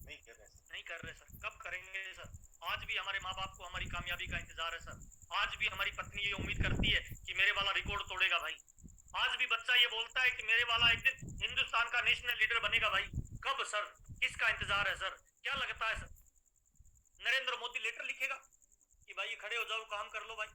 नहीं कर रहे सर। कब करेंगे सर? आज भी हमारे माँ बाप को हमारी कामयाबी का इंतजार है सर। आज भी हमारी पत्नी ये उम्मीद करती है कि मेरे वाला रिकॉर्ड तोड़ेगा भाई। आज भी बच्चा ये बोलता है कि मेरे वाला एक दिन हिंदुस्तान का नेशनल लीडर बनेगा भाई। कब सर? किसका इंतजार है सर? क्या लगता है सर, नरेंद्र मोदी लेटर लिखेगा कि भाई खड़े हो जाओ, काम कर लो भाई?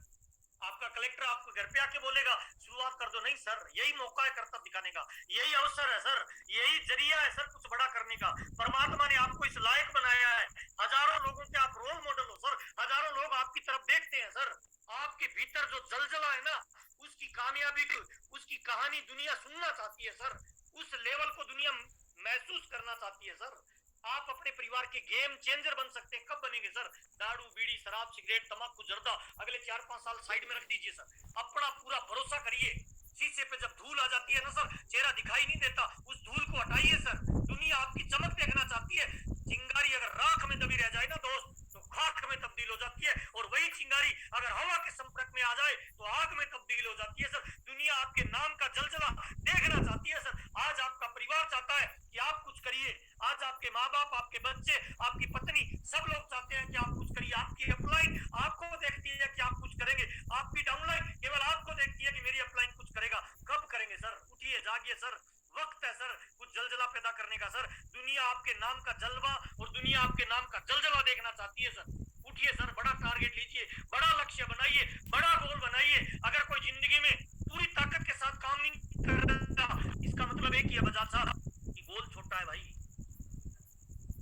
आपका कलेक्टर आपको घर पे आके बोलेगा शुरुआत कर दो? नहीं सर, यही मौका है कर्तव्य दिखाने का, यही अवसर है सर, यही जरिया है सर कुछ बड़ा करने का। परमात्मा ने आपको इस लायक बनाया है, हजारों लोगों के आप रोल मॉडल हो सर, हजारों लोग आपकी तरफ देखते हैं सर। आपके भीतर जो जलजला है ना, उसकी कामयाबी की, उसकी कहानी दुनिया सुनना चाहती है सर। उस लेवल को दुनिया महसूस करना चाहती है सर। आप अपने परिवार के गेम चेंजर बन सकते हैं। कब बनेंगे सर? दारू बीड़ी शराब सिगरेट तंबाकू जर्दा अगले 4-5 साल साइड में रख दीजिए सर। अपना पूरा भरोसा करिए। शीशे पे जब धूल आ जाती है ना सर, चेहरा दिखाई नहीं देता, उस धूल को हटाइए सर। दुनिया आपकी चमक देखना चाहती है। चिंगारी अगर राख में दबी रह जाए ना दोस्त, तो खाक में तब्दील हो जाती है। और वही चिंगारी अगर हवा के संपर्क में आ जाए तो आग में तब्दील हो जाती है सर। दुनिया आपके नाम का जलजला देखना चाहती है सर। आज आपका परिवार चाहता है कि आप कुछ करिए। आज आपके माँ बाप, आपके बच्चे, आपकी पत्नी, सब लोग चाहते हैं कि आप कुछ करिए। आपकी अपलाइन आपको देखती है कि आप कुछ करेंगे, आपकी डाउनलाइन केवल आपको देखती है कि मेरी अपलाइन कुछ करेगा। कब करेंगे सर? उठिए, जागिए सर, वक्त है सर कुछ जलजला पैदा करने का सर। दुनिया आपके नाम का जलवा और दुनिया आपके नाम का जलजला देखना चाहती है सर। उठिए सर, बड़ा टारगेट लीजिए, बड़ा लक्ष्य बनाइए, बड़ा गोल बनाइए। अगर कोई जिंदगी में पूरी ताकत के साथ काम नहीं कर रहा, इसका मतलब एक ही है बजाज साहब कि गोल छोटा है भाई,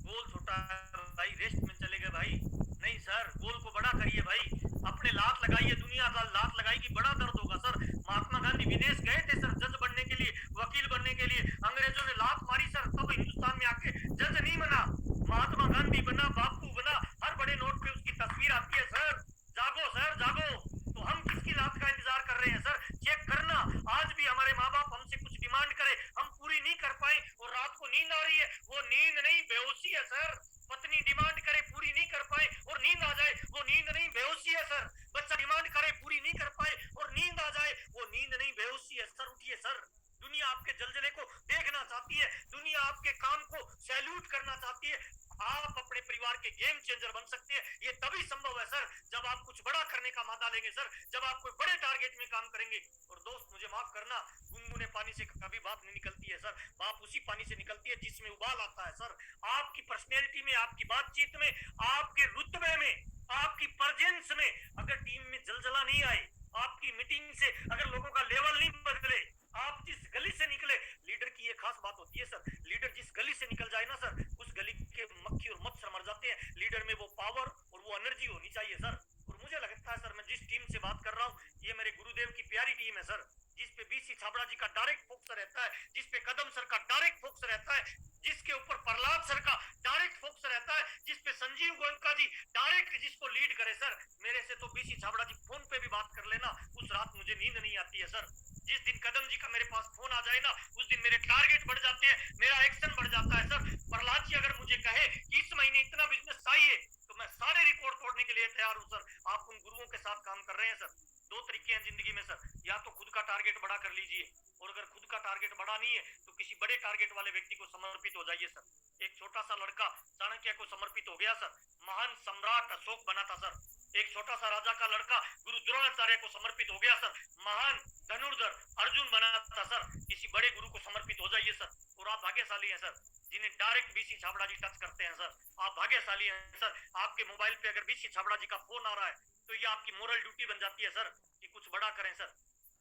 गोल छोटा है भाई, रेस्ट में चले गए भाई। नहीं सर, गोल को बड़ा करिए भाई, अपने लात लगाइए। दुनिया का लात लगाएगी, बड़ा दर्द होगा सर। महात्मा गांधी विदेश गए थे सर जज बनने के लिए, वकील बनने के लिए। अंग्रेजों ने लात मारी सर, तब हिंदुस्तान में आके जज नहीं बना, महात्मा गांधी बना, बापू बना। हर बड़े नोट पे उसकी तस्वीर आती है सर। जागो सर, जागो। तो हम किसकी लात का इंतजार कर रहे हैं सर? चेक करना। आज भी हमारे माँ बाप हमसे कुछ डिमांड करे, हम पूरी नहीं कर पाए और रात को नींद आ रही है, वो नींद नहीं बेहोशी है सर। पत्नी डिमांड करे, पूरी नहीं कर पाए और नींद आ जाए, वो नींद नहीं बेहोशी है सर। बच्चा डिमांड करे, पूरी नहीं कर पाए और नींद आ जाए, वो नींद नहीं बेहोशी है सर। उठिए सर, दुनिया आपके जलजले को देखना चाहती है, दुनिया आपके काम को सैल्यूट करना चाहती है। आप अपने परिवार के गेम चेंजर बन सकते हैं। ये तभी संभव है सर जब आप कुछ बड़ा करने का मादा लेंगे सर, जब आप कोई बड़े टारगेट में काम करेंगे। और दोस्त मुझे माफ करना, गुनगुने पानी से कभी बात नहीं निकलती है सर, बात उसी पानी से निकलती है जिसमें उबाल आता है सर। आपकी पर्सनैलिटी में, आपकी बातचीत में, आपके रुतबे में, आपकी प्रेजेंस में अगर टीम में जलजला नहीं आए, आपकी मीटिंग से अगर लोगों का लेवल नहीं बदले, आप जिस गली से निकले, लीडर की ये खास बात होती है सर, लीडर जिस गली से निकल जाए ना सर, उस गली के मक्खी और मच्छर मर जाते हैं। लीडर में वो पावर और वो एनर्जी होनी चाहिए सर। और मुझे लगता है सर, मैं जिस टीम से बात कर रहा हूँ, ये मेरे गुरुदेव की प्यारी टीम है सर, जिसपे बीसी छाबड़ा जी का डायरेक्ट फोकस रहता है, जिसपे कदम सर का डायरेक्ट फोकस रहता है, जिसके ऊपर प्रहलाद सर का डायरेक्ट फोकस रहता है, जिसपे संजीव गोयनका जी डायरेक्ट जिसको लीड करे सर। मेरे से तो बीसी छाबड़ा जी फोन पे भी बात कर लेना, उस रात मुझे नींद नहीं आती है सर। जिस दिन कदम जी का मेरे पास फोन आ जाए ना, उस दिन मेरे टारगेट बढ़ जाते हैं, मेरा एक्शन बढ़ जाता है सर। प्रहलाद जी अगर मुझे कहे कि इस महीने इतना बिजनेस चाहिए, तो मैं सारे रिकॉर्ड तोड़ने के लिए तैयार हूं सर। आप उन गुरुओं के साथ काम कर रहे हैं सर। दो तरीके हैं जिंदगी में सर, या तो खुद का टारगेट बड़ा कर लीजिए, और अगर खुद का टारगेट बड़ा नहीं है तो किसी बड़े टारगेट वाले व्यक्ति को समर्पित हो जाइए सर। एक छोटा सा लड़का चाणक्य को समर्पित हो गया सर, महान सम्राट अशोक बना था सर। एक छोटा सा राजा का लड़का गुरु द्रोणाचार्य को समर्पित हो गया सर, महान धनुर्धर अर्जुन बना था सर। किसी बड़े गुरु को समर्पित हो जाइए सर, और आप भाग्यशाली हैं सर। जिन्हें डायरेक्ट बीसी छाबड़ा जी टच करते हैं सर। आप भाग्यशाली हैं सर, आपके मोबाइल पे अगर बीसी छाबड़ा जी का फोन आ रहा है तो ये आपकी मोरल ड्यूटी बन जाती है सर कि कुछ बड़ा करें सर।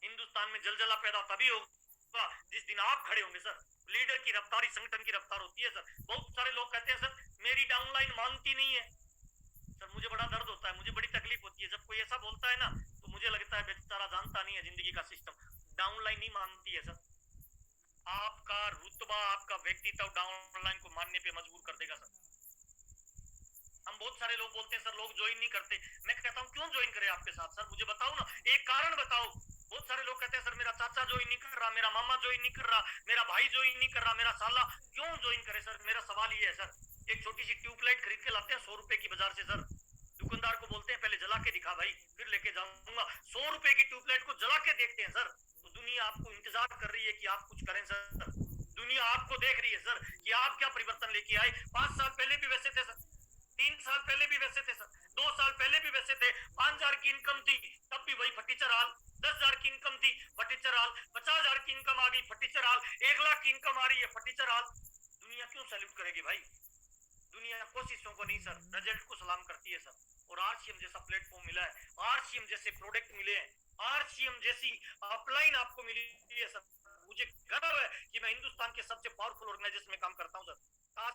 हिंदुस्तान में जलजला पैदा तभी होगा जिस दिन आप खड़े होंगे सर। लीडर की रफ्तारी संगठन की रफ्तार होती है सर। बहुत सारे लोग कहते हैं सर मेरी डाउनलाइन मानती नहीं है सर, मुझे बड़ा दर्द होता है, मुझे बड़ी तकलीफ होती है जब कोई ऐसा बोलता है ना, तो मुझे लगता है बेचारा जानता नहीं है जिंदगी का सिस्टम। डाउनलाइन नहीं मानती है सर, आपका रुतबा आपका व्यक्तित्व डाउनलाइन को मानने पे मजबूर कर देगा सर। हम बहुत सारे लोग बोलते हैं सर लोग ज्वाइन नहीं करते, मैं कहता हूं क्यों ज्वाइन करे आपके साथ सर, मुझे बताओ ना, एक कारण बताओ। बहुत सारे लोग कहते हैं सर मेरा चाचा ज्वाइन नहीं कर रहा, मेरा मामा ज्वाइन नहीं कर रहा, मेरा भाई ज्वाइन नहीं कर रहा, मेरा साला क्यों ज्वाइन करे सर। मेरा सवाल ये है सर, एक छोटी सी ट्यूबलाइट खरीद के लाते हैं 100 रुपए की बाजार से सर, दुकानदार को बोलते हैं पहले जला के दिखा भाई फिर लेके जाऊंगा। 100 रुपए की ट्यूबलाइट को जला के देखते हैं सर, तो दुनिया आपको इंतजार कर रही है कि आप कुछ करें सर। दुनिया आपको देख रही है सर कि आप क्या परिवर्तन लेके आए। 5 साल पहले भी वैसे थे सर, 3 साल पहले भी वैसे थे सर, 2 साल पहले भी वैसे थे। 5,000 की इनकम थी तब भी वही फटीचर हाल, 10,000 की इनकम थी फटीचर हाल, 50,000 की इनकम आ गई फटीचर हाल, 1 लाख की इनकम आ रही है फटीचर हाल। दुनिया क्यों सैल्यूट करेगी भाई, दुनिया कोशिशों को नहीं सर, रिजल्ट को सलाम करती है सर। और आरसीएम जैसा प्लेटफॉर्म मिला है, आरसीएम जैसे प्रोडक्ट मिले हैं, आरसीएम जैसी अपलाइन आपको मिली है सर। मुझे गर्व है कि मैं हिंदुस्तान के सबसे पावरफुल ऑर्गेनाइजेशन में काम करता हूं सर। आज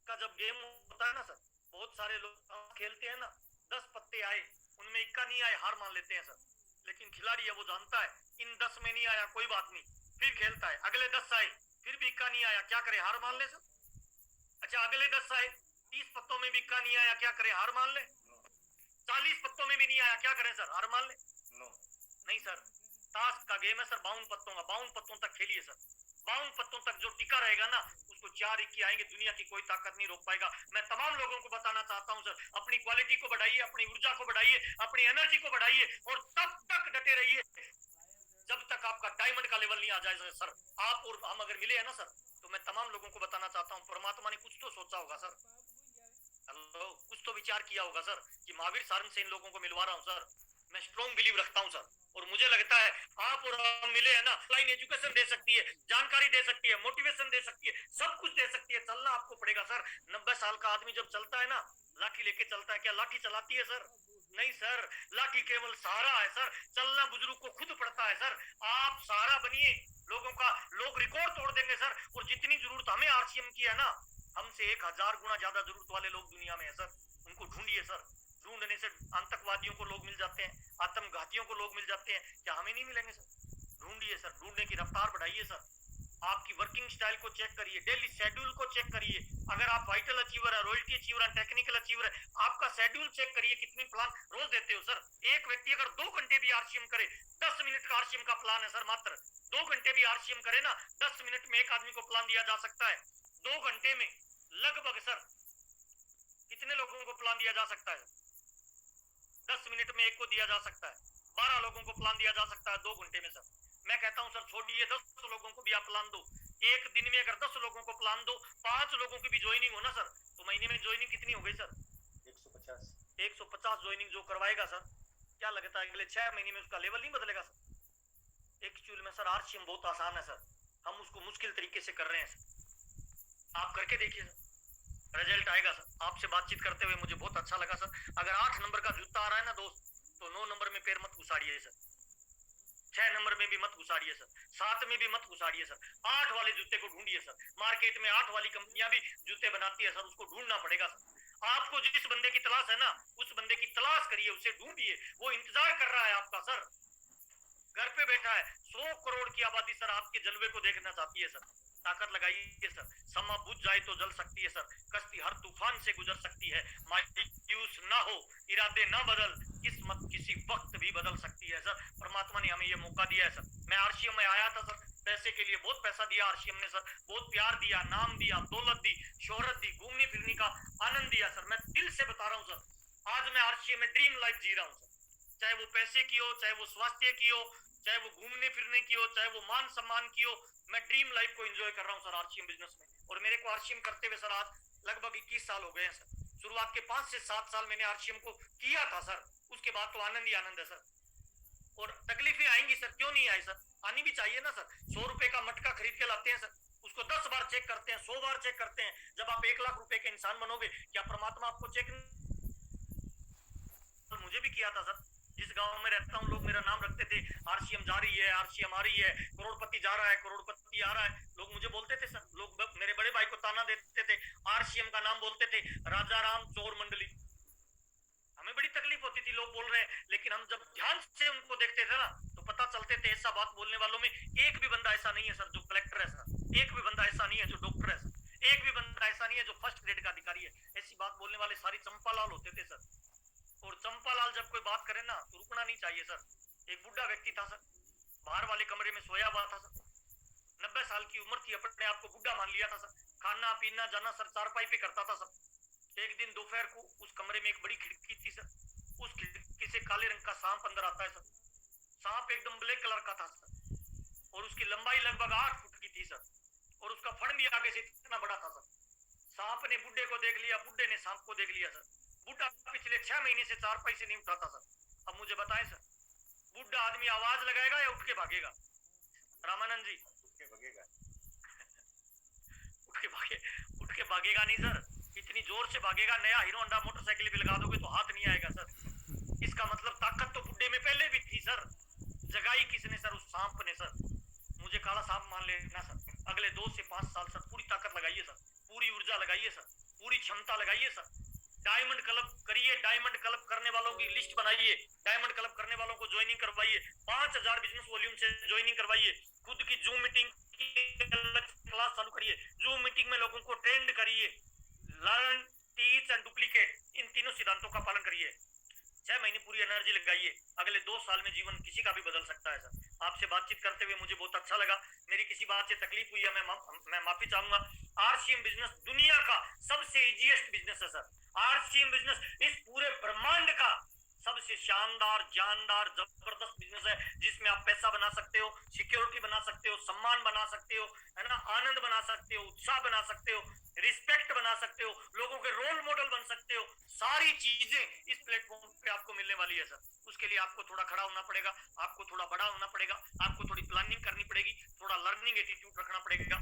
का जब गेम होता है ना सर, बहुत सारे लोग खेलते हैं ना, 10 पत्ते आए उनमें इक्का नहीं आए हार मान लेते हैं सर। लेकिन खिलाड़ी है वो जानता है इन 10 में नहीं आया कोई बात नहीं, फिर खेलता है, अगले 10 आए फिर भी इक्का नहीं आया, क्या करे हार मान ले सर। अच्छा अगले 10 आए, 30 पत्तों में भी इक्का नहीं आया, क्या करे हार मान ले। 40 पत्तों में भी नहीं आया, क्या करें सर हार मान ले। नहीं सर, ताश का गेम है सर 52 पत्तों का, 52 पत्तों तक खेलिए सर। 52 पत्तों तक जो टिका रहेगा ना उसको 4 इक्की आएंगे, दुनिया की कोई ताकत नहीं रोक पाएगा। मैं तमाम लोगों को बताना चाहता हूं सर, अपनी क्वालिटी को बढ़ाइए, अपनी ऊर्जा को बढ़ाइए, अपनी एनर्जी को बढ़ाइए और तब तक डटे रहिए जब तक आपका डायमंड का लेवल नहीं आ जाए सर। आप और हम अगर मिले हैं ना सर, तो मैं तमाम लोगों को बताना चाहता हूँ परमात्मा ने कुछ तो सोचा होगा सर, हेलो कुछ तो विचार किया होगा सर कि महावीर सारन से इन लोगों को मिलवा रहा हूँ सर। मैं स्ट्रॉन्ग बिलीव रखता हूँ सर, और मुझे लगता है आप और हम मिले हैं ना, लाइन एजुकेशन दे सकती है, जानकारी दे सकती है, मोटिवेशन दे सकती है, सब कुछ दे सकती है। चलना आपको पड़ेगा सर। 90 साल का आदमी जब चलता है ना, लाठी लेके चलता है, क्या लाठी चलाती है सर? नहीं सर, लाठी केवल सहारा है सर, चलना बुजुर्ग को खुद पड़ता है सर। आप सहारा बनिए लोगों का, लोग रिकॉर्ड तोड़ देंगे सर। और जितनी जरूरत हमें आरसीएम की है ना, हमसे 1000 गुना ज्यादा जरूरत वाले लोग दुनिया में है सर, उनको ढूंढिए सर। ढूंढने से आतंकवादियों को लोग मिल जाते हैं, आत्मघातियों को लोग मिल जाते हैं, क्या हमें नहीं मिलेंगे सर? ढूंढिए सर, ढूंढने की रफ्तार बढ़ाइए सर। आपकी वर्किंग स्टाइल को चेक करिए, डेली शेड्यूल को चेक करिए। अगर आप वाइटल अचीवर है, रॉयल्टी अचीवर है, टेक्निकल अचीवर है, आपका शेड्यूल चेक करिए, कितनी प्लान रोज देते हो सर। एक व्यक्ति अगर 2 घंटे भी आरसीएम करे, 10 मिनट का आरसीएम का प्लान है सर, मात्र 2 घंटे भी आरसीएम करे ना, 10 मिनट में एक आदमी को प्लान दिया जा सकता है। 2 घंटे में लगभग सर कितने लोगों को प्लान दिया जा सकता है? 10 मिनट में एक को दिया जा सकता है, 12 लोगों को प्लान दिया जा सकता है 2 घंटे में सर। मैं कहता हूं सर छोड़िए, 10 लोगों को भी आप प्लान दो। एक दिन में अगर 10 लोगों को प्लान दो, 5 लोगों की भी ज्वाइनिंग हो ना सर, तो महीने में ज्वाइनिंग कितनी हो गई सर? 150 ज्वाइनिंग जो करवाएगा सर, क्या लगता है अगले 6 महीने में उसका लेवल नहीं बदलेगा सर? एक्चुअल में सर आरसीएम बहुत आसान है सर, हम उसको मुश्किल तरीके से कर रहे हैं सर। आप करके देखिए सर, रिजल्ट आएगा सर। आपसे बातचीत करते हुए मुझे बहुत अच्छा लगा सर। अगर 8 नंबर का जूता आ रहा है ना दोस्त, तो 9 नंबर में पैर मत घुसाड़िए सर, 6 नंबर में भी मत घुसाड़िए सर, 7 में भी मत घुसाड़िए सर। 8 वाले जूते को ढूंढिए सर। मार्केट में 8 वाली कंपनियां भी जूते बनाती है सर, उसको ढूंढना पड़ेगा सर। आपको जिस बंदे की तलाश है ना, उस बंदे की तलाश करिए, उसे ढूंढिए, वो इंतजार कर रहा है आपका सर, घर पे बैठा है। 100 करोड़ की आबादी सर आपके जलवे को देखना चाहती है सर। ताकत लगाइए सर, समा बुझ जाए तो जल सकती है सर, कश्ती हर तूफान से गुजर सकती है। मायूस ना हो, इरादे ना बदल, किस्मत किसी वक्त भी बदल सकती है सर। परमात्मा ने हमें ये मौका दिया है सर। मैं आरसीएम में आया था सर, पैसे के लिए बहुत पैसा दिया आरसीएम ने सर, बहुत प्यार दिया, नाम दिया, दौलत दी, शोहरत दी, घूमने फिरने का आनंद दिया सर। मैं दिल से बता रहा हूँ सर, आज मैं आरसीएम में ड्रीम लाइफ जी रहा हूँ सर। चाहे वो पैसे की हो, चाहे वो स्वास्थ्य की हो, चाहे वो घूमने फिरने की हो, चाहे वो मान सम्मान की हो, मैं ड्रीम लाइफ को एंजॉय कर रहा हूं सर आरसीएम बिजनेस में। और मेरे को आरसीएम करते हुए सर आज लगभग 21 साल हो गए हैं सर। शुरुआत के 5 से 7 साल मैंने आरसीएम को किया था सर, उसके बाद तो आनंद ही आनंद है सर। और तकलीफें आएंगी सर, क्यों नहीं आई सर, आनी भी चाहिए ना सर। 100 रुपए का मटका खरीद के लाते हैं सर, उसको 10 बार चेक करते हैं, 100 बार चेक करते हैं। जब आप 1 लाख रुपए के इंसान बनोगे, क्या परमात्मा आपको चेक मुझे भी किया था सर। जिस गांव में रहता हूँ लोग मेरा नाम रखते थे, आरसीएम जा रही है, आरसीएम आ रही है, करोड़पति जा रहा है, करोड़पति आ रहा है, लोग मुझे बोलते थे सर। लोग मेरे बड़े भाई को ताना देते थे, आरसीएम का नाम बोलते थे, राजा राम चोर मंडली। हमें बड़ी तकलीफ होती थी, लोग बोल रहे हैं, लेकिन हम जब ध्यान से उनको देखते थे ना तो पता चलते थे ऐसा बात बोलने वालों में एक भी बंदा ऐसा नहीं है सर जो कलेक्टर है सर, एक भी बंदा ऐसा नहीं है जो डॉक्टर है सर, एक भी बंदा ऐसा नहीं है जो फर्स्ट ग्रेड का अधिकारी है। ऐसी बात बोलने वाले सारी चंपालाल होते थे सर। और चंपालाल जब कोई बात करे ना तो रुकना नहीं चाहिए सर। एक बुढ़ा व्यक्ति था सर, बाहर वाले कमरे में सोया हुआ था सर, 90 साल की उम्र थी, अपने आप को बुढ़ा मान लिया था सर, खाना पीना जाना सर चारपाई पे करता था सर। एक दिन दोपहर को उस कमरे में एक बड़ी खिड़की थी सर, उस खिड़की से काले रंग का सांप अंदर आता है सर। सांप एकदम ब्लैक कलर का था सर और उसकी लंबाई लगभग 8 फुट की थी सर और उसका फण भी आगे से इतना बड़ा था सर। सांप ने बुड्ढे को देख लिया, बुड्ढे ने सांप को देख लिया सर। बुड्ढा पिछले 6 महीने से चारपाई से नहीं उठाता सर। अब मुझे बताएं सर, बुड्ढा आदमी आवाज लगाएगा या उठ के भागेगा? रामानंद जी उठ के भागेगा। उठ के भागेगा नहीं सर, इतनी जोर से भागेगा, नया हीरो होंडा मोटरसाइकिल भी लगा दोगे तो हाथ नहीं आएगा सर। इसका मतलब ताकत तो बुड्ढे में पहले भी थी सर, जगाई किसने सर? उस सांप ने सर। मुझे काला सांप मान लेना सर, अगले 2 से 5 साल सर पूरी ताकत लगाइए सर, पूरी ऊर्जा लगाइए सर, पूरी क्षमता लगाइए सर। डायमंड क्लब करिए, डायमंड क्लब करने वालों की लिस्ट बनाइए, डायमंड क्लब करने वालों को ज्वाइनिंग करवाइए, 5000 बिजनेस वॉल्यूम से ज्वाइनिंग करवाइए, खुद की जूम मीटिंग की क्लास चालू करिए, जूम मीटिंग में लोगों को ट्रेंड करिए, लर्न टीच एंड डुप्लीकेट, इन तीनों सिद्धांतों का पालन करिए। 6 महीने पूरी एनर्जी लगाइए, अगले 2 साल में जीवन किसी का भी बदल सकता है सर। आपसे बातचीत करते हुए मुझे बहुत अच्छा लगा, मेरी किसी बात से तकलीफ हुई है मैं माफी चाहूंगा। आरसीएम बिजनेस दुनिया का सबसे इजीएस्ट बिजनेस है सर। आरसीएम बिजनेस इस पूरे ब्रह्मांड का सबसे शानदार, जानदार, जबरदस्त बिजनेस है, जिसमें आप पैसा बना सकते हो, सिक्योरिटी बना सकते हो, सम्मान बना सकते हो, है ना, आनंद बना सकते हो, उत्साह बना सकते हो, रिस्पेक्ट बना सकते हो, लोगों के रोल मॉडल बन सकते हो। सारी चीजें इस प्लेटफॉर्म पे आपको मिलने वाली है सर। उसके लिए आपको थोड़ा खड़ा होना पड़ेगा, आपको थोड़ा बड़ा होना पड़ेगा, आपको थोड़ी प्लानिंग करनी पड़ेगी, थोड़ा लर्निंग एटीट्यूड रखना पड़ेगा।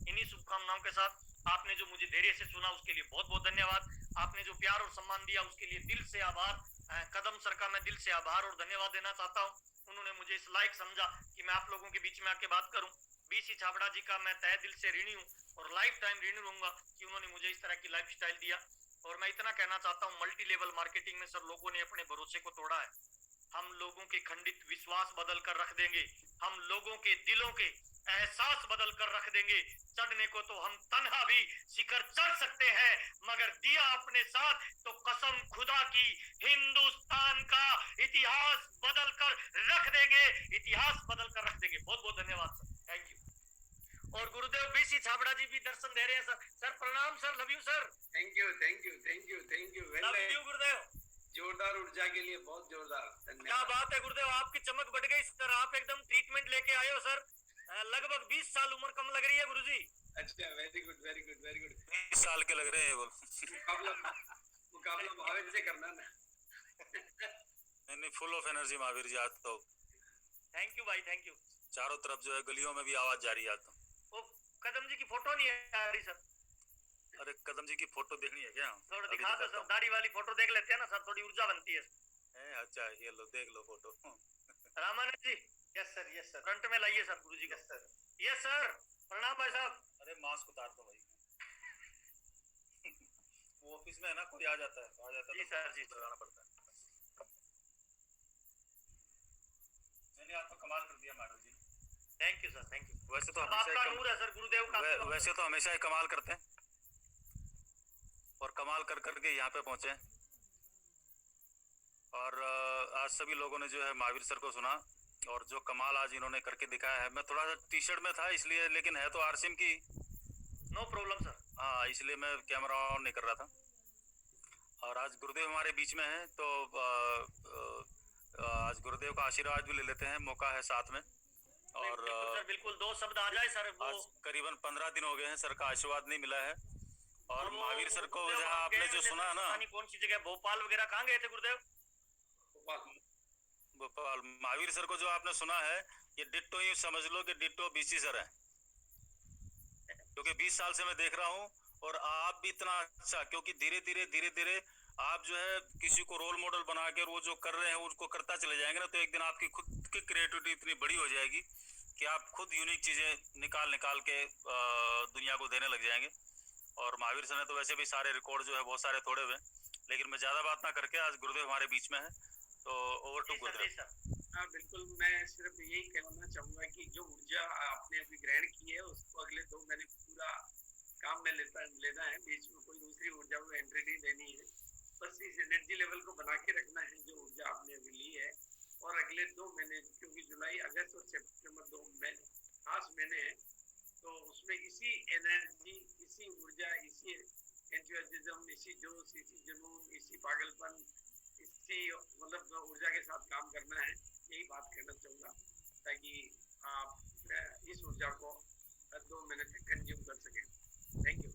इन्हीं शुभकामनाओं के साथ आपने जो मुझे धैर्य से सुना उसके लिए बहुत बहुत धन्यवाद। आपने जो प्यार और सम्मान दिया उसके लिए दिल से आभार। कदम सर का मैं दिल से आभार और धन्यवाद देना चाहता हूँ। उन्होंने मुझे इस लायक समझा कि मैं आप लोगों के बीच में आके बात करूं। बीसी छाबड़ा जी का मैं तहे दिल से ऋणी हूँ और लाइफ टाइम ऋणी रहूंगा कि उन्होंने मुझे इस तरह की लाइफस्टाइल दिया। और मैं इतना कहना चाहता हूँ, मल्टी लेवल मार्केटिंग में सर लोगों ने अपने भरोसे को तोड़ा है। हम लोगों के खंडित विश्वास बदल कर रख देंगे, हम लोगों के दिलों के एहसास बदल कर रख देंगे। चढ़ने को तो हम तन्हा भी शिखर चढ़ सकते हैं, मगर दिया अपने साथ तो कसम खुदा की हिंदुस्तान का इतिहास बदल कर रख देंगे, इतिहास बदल कर रख देंगे। बहुत बहुत धन्यवाद सर, थैंक यू। और गुरुदेव बीसी छाबड़ा जी भी दर्शन दे रहे हैं सर। सर प्रणाम sir, love you sir. Thank you thank you thank you thank you, love you गुरुदेव। जोरदार ऊर्जा के लिए बहुत जोरदार धन्यवाद। क्या बात है गुरुदेव, आपकी चमक बढ़ गई सर, आप एकदम ट्रीटमेंट लेके आए हो सर। लगभग 20 साल उम्र कम लग रही है गुरुजी। अच्छा, very good very good very good. 20 साल के लग रहे हैं वो। मुकाबला भावेश से करना ना। नहीं, full of energy Mahavir ji आज तो। थैंक यू भाई, थैंक यू। चारों तरफ जो है गलियों में भी आवाज जा रही है आज तो। वो कदम जी की फोटो नहीं आ रही सर। अरे कदम जी की फोटो देखनी है क्या? थोड़ा दिखा दो सर, दाढ़ी वाली फोटो देख लेते हैं ना सर, थोड़ी ऊर्जा बनती है। अच्छा ये लो, देख लो photo. Ramanand ji. Yes sir, yes sir. Front में लाइए सर गुरुजी का। सर यस सर, प्रणाम भाई साहब। अरे मास्क उतार दो भाई। वो ऑफिस में है ना, कोई आ जाता है जी सर, जी लगाना पड़ता है। मैंने आपको कमाल कर दिया madam ji. Thank you sir, thank you. वैसे तो आपका नूर है सर, गुरुदेव का। वैसे तो हमेशा ही कमाल करते हैं और कमाल कर करके यहाँ पे पहुंचे। और आज सभी लोगों ने जो है महावीर सर को सुना और जो कमाल आज इन्होंने करके दिखाया है। मैं थोड़ा सा टी शर्ट में था इसलिए, लेकिन है तो आरसीएम की। No problem sir. हाँ, इसलिए मैं कैमरा ऑन नहीं कर रहा था। और आज गुरुदेव हमारे बीच में है तो आज गुरुदेव का आशीर्वाद भी ले लेते हैं, मौका है साथ में। और सर बिल्कुल 2 शब्द आ जाए सर। वो आज करीबन 15 दिन हो गए हैं सर का आशीर्वाद नहीं मिला है। और महावीर सर को जहाँ आपने जो सुना है ना, कौन सी जगह, भोपाल वगैरह, कहाँ गए थे गुरुदेव? भोपाल। महावीर सर को जो आपने सुना है, ये डिट्टो ही समझ लो कि डिट्टो बीसी सर है। क्योंकि 20 साल से मैं देख रहा हूँ और आप भी इतना अच्छा, क्योंकि धीरे धीरे आप जो है किसी को रोल मॉडल बना के वो जो कर रहे हैं उसको करता चले जाएंगे ना, तो एक दिन आपकी खुद की क्रिएटिविटी इतनी बड़ी हो जाएगी कि आप खुद यूनिक चीजें निकाल के दुनिया को देने लग जाएंगे। और महावीर सर ने तो वैसे भी सारे रिकॉर्ड जो है बहुत सारे तोड़े हुए, लेकिन मैं ज्यादा बात ना करके आज गुरुदेव हमारे बीच में है, तो ओवर टू गुरुदेव। हाँ बिल्कुल, मैं सिर्फ यही कहना चाहूंगा कि जो ऊर्जा आपने अभी ग्रहण की है उसको अगले 2 महीने पूरा काम में लेना है, बीच में कोई दूसरी ऊर्जा को एंट्री नहीं देनी है, बस इस एनर्जी लेवल को बना के रखना है जो ऊर्जा आपने अभी ली है। और अगले 2 महीने, क्योंकि जुलाई, अगस्त और सितंबर 2 महीने खास महीने हैं, तो उसमें इसी एनर्जी, इसी ऊर्जा, इसी एंथुसियाज्म, इसी जोश, इसी जुनून, इसी पागलपन, इसी मतलब ऊर्जा के साथ काम करना है। यही बात कहना चाहूँगा ताकि आप इस ऊर्जा को 2 महीने तक कंज्यूम कर सकें। Thank you.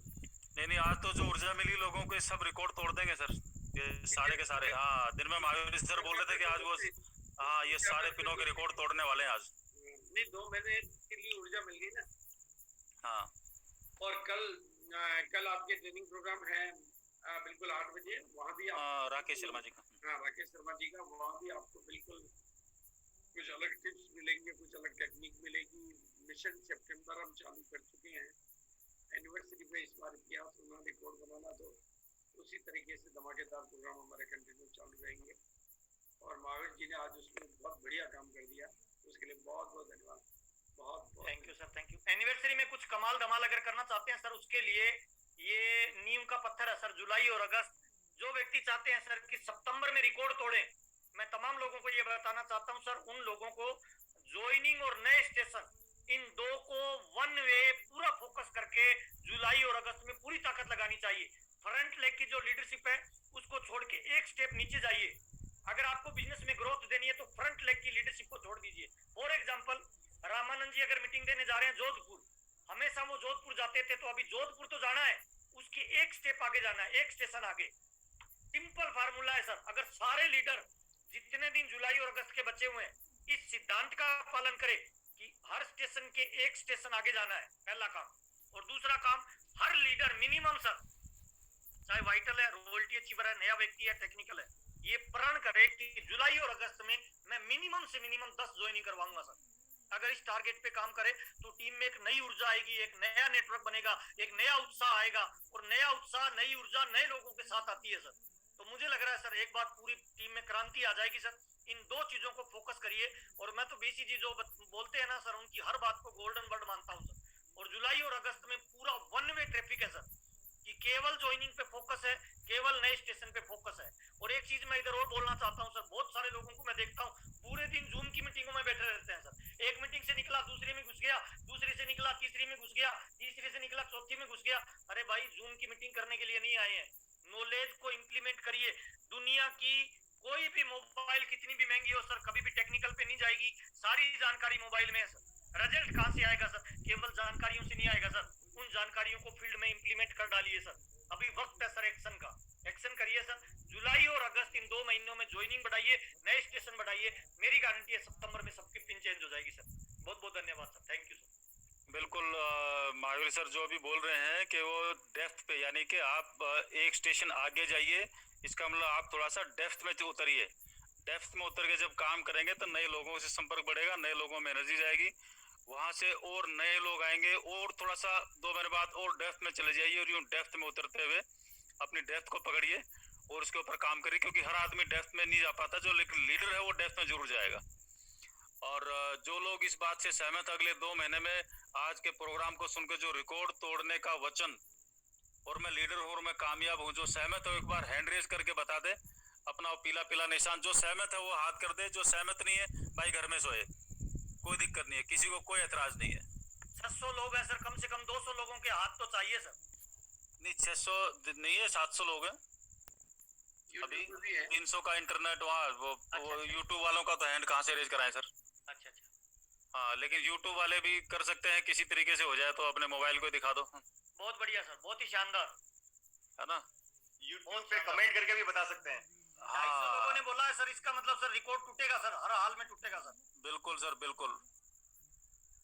नहीं, आज तो जो ऊर्जा मिली लोगों को सब रिकॉर्ड तोड़ देंगे सर, ये सारे के सारे। हाँ, दिन में महावीर सर बोल रहे थे कि आज वो ये सारे पिनों के रिकॉर्ड तोड़ने वाले हैं आज। नहीं, 2 महीने के लिए ऊर्जा मिल गई ना। हाँ, और कल आपके ट्रेनिंग प्रोग्राम है बिल्कुल 8 बजे, वहाँ भी आप राकेश शर्मा जी का। हाँ, राकेश शर्मा जी का, वहाँ भी आपको बिल्कुल कुछ अलग टिप्स मिलेंगे, कुछ अलग टेक्निक मिलेगी। मिशन सितंबर हम चालू कर चुके हैं, एनिवर्सरी पे इस बार इतिहास बनाना, रिकॉर्ड बनाना, तो उसी तरीके से धमाकेदार प्रोग्राम हमारे कंटिन्यू चालू रहेंगे। और महावीर जी ने आज उसमें बहुत बढ़िया काम कर दिया, उसके लिए बहुत बहुत धन्यवाद। बहुत thank you sir, thank you. Anniversary में कुछ कमाल धमाल अगर करना चाहते हैं सर, उसके लिए ये नींव का पत्थर है सर, जुलाई और अगस्त। जो व्यक्ति चाहते हैं सर कि सितंबर में रिकॉर्ड तोड़े, मैं तमाम लोगों को ये बताना चाहता हूं सर, उन लोगों को ज्वाइनिंग और नए स्टेशन, इन 2 को वन वे पूरा फोकस करके जुलाई और अगस्त में पूरी ताकत लगानी चाहिए। फ्रंट लेग की जो लीडरशिप है उसको छोड़ के एक स्टेप नीचे जाइए। अगर आपको बिजनेस में ग्रोथ देनी है तो फ्रंट लेग की लीडरशिप को छोड़ दीजिए। फॉर एग्जाम्पल, रामानंद जी अगर मीटिंग देने जा रहे हैं जोधपुर, हमेशा वो जोधपुर जाते थे, तो अभी जोधपुर तो जाना है, उसके एक स्टेप आगे जाना है, एक स्टेशन आगे। सिंपल फार्मूला है सर। अगर सारे लीडर जितने दिन जुलाई और अगस्त के बचे हुए हैं इस सिद्धांत का पालन करें कि हर स्टेशन के एक स्टेशन आगे जाना है, पहला काम। और दूसरा काम, हर लीडर मिनिमम सर, चाहे वाइटल है, रॉयल्टी अचीवर है, नया व्यक्ति है, टेक्निकल है, ये प्रण करे कि जुलाई और अगस्त में मैं मिनिमम से मिनिमम 10 ज्वाइनिंग करवाऊंगा सर। अगर इस टारगेट पे काम करे तो टीम में एक नई ऊर्जा आएगी, एक नया नेटवर्क बनेगा, एक नया उत्साह आएगा। और नया उत्साह, नई ऊर्जा नए लोगों के साथ आती है सर। तो मुझे लग रहा है सर एक बार पूरी टीम में क्रांति आ जाएगी सर। इन 2 चीजों को फोकस करिए। और मैं तो बीसीजी जो बोलते हैं ना सर, उनकी हर बात को गोल्डन वर्ड मानता हूँ सर। और जुलाई और अगस्त में पूरा वन वे ट्रैफिक है सर, कि केवल ज्वाइनिंग पे फोकस है, केवल नए स्टेशन पे फोकस है। और एक चीज मैं इधर और बोलना चाहता हूँ सर, बहुत सारे लोगों को मैं देखता हूँ पूरे दिन जूम की मीटिंगों में बैठे रहते हैं सर। एक मीटिंग से निकला दूसरी में घुस गया, दूसरी से निकला तीसरी में घुस गया, तीसरी से निकला चौथी में घुस गया। अरे भाई, जूम की मीटिंग करने के लिए नहीं आए हैं, नॉलेज को इंप्लीमेंट करिए। दुनिया की कोई भी मोबाइल कितनी भी महंगी हो सर, कभी भी टेक्निकल पे नहीं जाएगी। सारी जानकारी मोबाइल में है सर। रिजल्ट कहां से आएगा सर? केवल जानकारियों से नहीं आएगा सर। उन जानकारियों को फील्ड में इंप्लीमेंट कर डालिए सर। अभी वक्त है सर एक्शन का, एक्शन करिए सर। जुलाई और अगस्त इन 2 महीनों में ज्वाइनिंग बढ़ाइए, नए स्टेशन बढ़ाइए। मेरी गारंटी है सितंबर में सबकी पिन चेंज हो जाएगी सर। बहुत बहुत धन्यवाद सर, थैंक यू सर। बिल्कुल महावीर सर जो भी बोल रहे हैं कि वो डेप्थ पे, यानी कि आप एक स्टेशन आगे जाइए, इसका मतलब आप थोड़ा सा डेप्थ में उतरिए। डेप्थ में उतर के जब काम करेंगे तो नए लोगों से संपर्क बढ़ेगा, नए लोगों में एनर्जी जाएगी, वहां से और नए लोग आएंगे, और थोड़ा सा 2 महीने बाद और डेप्थ में चले जाइए। और यूं डेप्थ में उतरते हुए अपनी डेप्थ को पकड़िए और उसके ऊपर काम करिए, क्योंकि हर आदमी डेप्थ में नहीं जा पाता, जो लीडर है वो डेप्थ में जरूर जाएगा। और जो लोग इस बात से सहमत, अगले 2 महीने में आज के प्रोग्राम को सुनकर जो रिकॉर्ड तोड़ने का वचन, और मैं लीडर हूँ और मैं कामयाब हूँ, जो सहमत है एक बार हैंड रेज करके बता दे अपना वो पीला पीला निशान। जो सहमत है वो हाथ कर दे, जो सहमत नहीं है भाई घर में सोए, कोई दिक्कत नहीं है, किसी को कोई एतराज नहीं है। 600 लोग हैं सर, कम से कम 200 लोगों के हाथ तो चाहिए सर। नहीं 600 नहीं है, 700 लोग हैं अभी। 300 का इंटरनेट वहाँ, वो यूट्यूब वालों का तो हैंड कहाँ से रेज कराएं सर? अच्छा। हाँ, लेकिन यूट्यूब वाले भी कर सकते हैं, किसी तरीके से हो जाए तो अपने मोबाइल को दिखा दो। बहुत बढ़िया सर, बहुत ही शानदार है ना। यूट्यूब पे कमेंट करके भी बता सकते हैं। 250 लोगों ने बोला है सर, इसका मतलब सर रिकॉर्ड टूटेगा सर, हर हाल में टूटेगा सर। बिल्कुल सर, बिल्कुल।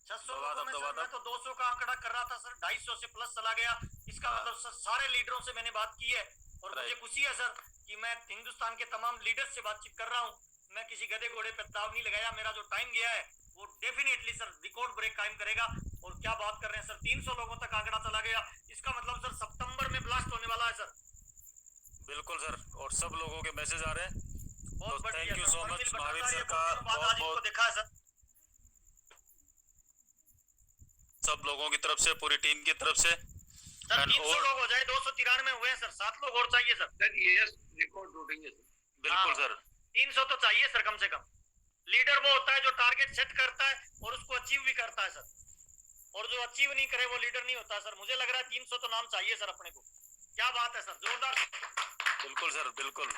600 लोगों में सर मैं तो 200 का आंकड़ा कर रहा था सर, 250 से प्लस चला गया। इसका मतलब सर सारे लीडरों से मैंने बात की है और मुझे खुशी है सर कि मैं हिंदुस्तान के तमाम लीडर्स से बातचीत कर रहा हूँ। मैं किसी गधे घोड़े पे दाव नहीं लगाया। मेरा जो टाइम गया है वो definitely sir record break time करेगा। और क्या बात कर रहे हैं सर, 300 लोगों तक आंकड़ा चला गया। इसका मतलब सर सितंबर में ब्लास्ट होने वाला है सर। बिल्कुल सर, और सब लोगों के मैसेज आ रहे हैं। बहुत तो बढ़िया thank you sir. So much Parmil Mahavir Bhattacharya sir का, बहुत दिनों बाद आज बहुत इनको देखा है सर। सब लोगों की तरफ से, पूरी टीम की तरफ से। सर 300 लोग हो जाए, 293 हुए हैं सर, 7 लोग और चाहिए सर। सर ये रिकॉर्ड टूटेंगे सर। बिल्कुल हाँ, सर, 300 तो चाहिए सर कम से कम। लीडर वो होता है जो टारगेट सेट करता है और उसको अचीव भी करता है सर, और जो अचीव नहीं करे वो लीडर नहीं होता सर। मुझे लग रहा है 300 तो नाम चाहिए सर अपने को। क्या बात है सर, जोरदार। बिल्कुल सर, बिल्कुल।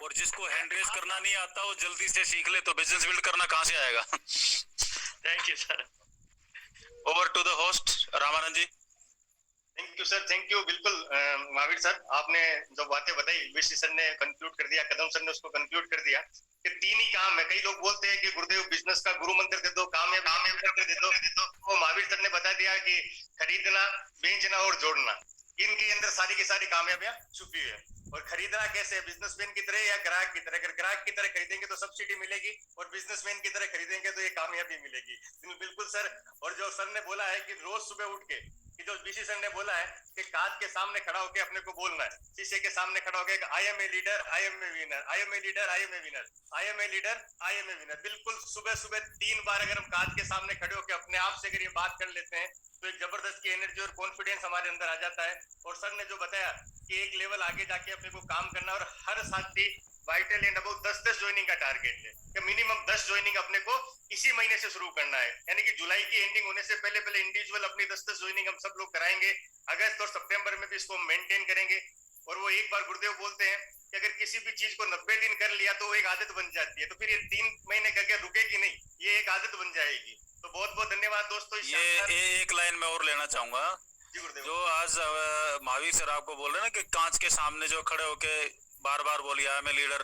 और जिसको हैंड रेस करना नहीं आता वो जल्दी से सीख ले, तो बिजनेस बिल्ड करना कहाँ से आएगा। Thank you sir. Over to the host Ramanand ji. Thank you sir, thank you. बिल्कुल महावीर सर, आपने जो बातें बताई विशी सर ने कंक्लूड कर दिया, कदम सर ने उसको कंक्लूड कर दिया कि 3 ही काम है। कई लोग बोलते हैं कि गुरुदेव बिजनेस का गुरु मंत्र दे दो, कामयाब मंत्र दे दो। वो महावीर सर ने बता दिया कि खरीदना, बेचना और जोड़ना, इनके अंदर सारी की सारी कामयाबियां छुपी हुई है। और खरीदना कैसे, बिजनेसमैन की तरह या ग्राहक की तरह। अगर ग्राहक की तरह खरीदेंगे तो सब्सिडी मिलेगी और बिजनेसमैन की तरह खरीदेंगे तो ये कामयाबी मिलेगी। बिल्कुल सर। और जो सर ने बोला है कि रोज सुबह उठ के, कि जो बीसी सर ने बोला है कि कांच के सामने खड़ा होकर अपने को बोलना है, शीशे के सामने खड़ा होकर I am a leader, I am a winner, I am a leader, I am a winner, I am a leader, I am a winner. बिल्कुल सुबह सुबह 3 बार अगर हम कांच के सामने खड़े होकर अपने आप से अगर ये बात कर लेते हैं तो एक जबरदस्त की एनर्जी और कॉन्फिडेंस हमारे अंदर आ जाता है। और सर ने जो बताया कि एक लेवल आगे जाके अपने को काम करना, और हर साथी वाइटल एंड अबाउट 10-10 ज्वाइनिंग का टारगेट ले कि मिनिमम 10 ज्वाइनिंग अपने को इसी महीने से शुरू करना है। यानी कि जुलाई की एंडिंग होने से पहले पहले इंडिविजुअल अपनी 10-10 ज्वाइनिंग हम सब लोग कराएंगे। अगस्त और सितंबर में भी इसको मेंटेन करेंगे। और वो एक बार गुरुदेव बोलते हैं कि अगर किसी भी चीज को 90 दिन कर लिया तो वो एक आदत बन जाती है, तो फिर ये 3 महीने करके रुकेगी नहीं, ये एक आदत बन जाएगी। तो बहुत बहुत धन्यवाद दोस्तों। ये एक लाइन में और लेना चाहूंगा। जो आज महावीर सर आपको बोल रहे हैं ना कि कांच के सामने जो खड़े होके बार बार बोलिया मैं लीडर,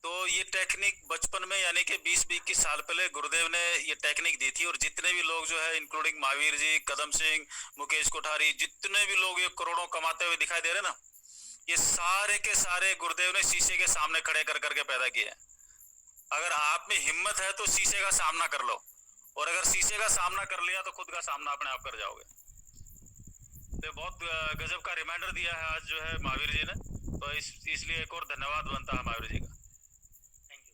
तो ये टेक्निक बचपन में यानी कि 20-21 साल पहले गुरुदेव ने ये टेक्निक दी थी। और जितने भी लोग जो है इंक्लूडिंग महावीर जी, कदम सिंह, मुकेश कोठारी, जितने भी लोग ये करोड़ों कमाते हुए दिखाई दे रहे ना, ये सारे के सारे गुरुदेव ने शीशे के सामने खड़े कर करके पैदा किए हैं। अगर आप में हिम्मत है तो शीशे का सामना कर लो, और अगर शीशे का सामना कर लिया तो खुद का सामना अपने आप कर जाओगे। तो बहुत गजब का रिमाइंडर दिया है आज जो है महावीर जी ने, तो इसलिए एक और धन्यवाद बनता है महावीर जी का। Thank you.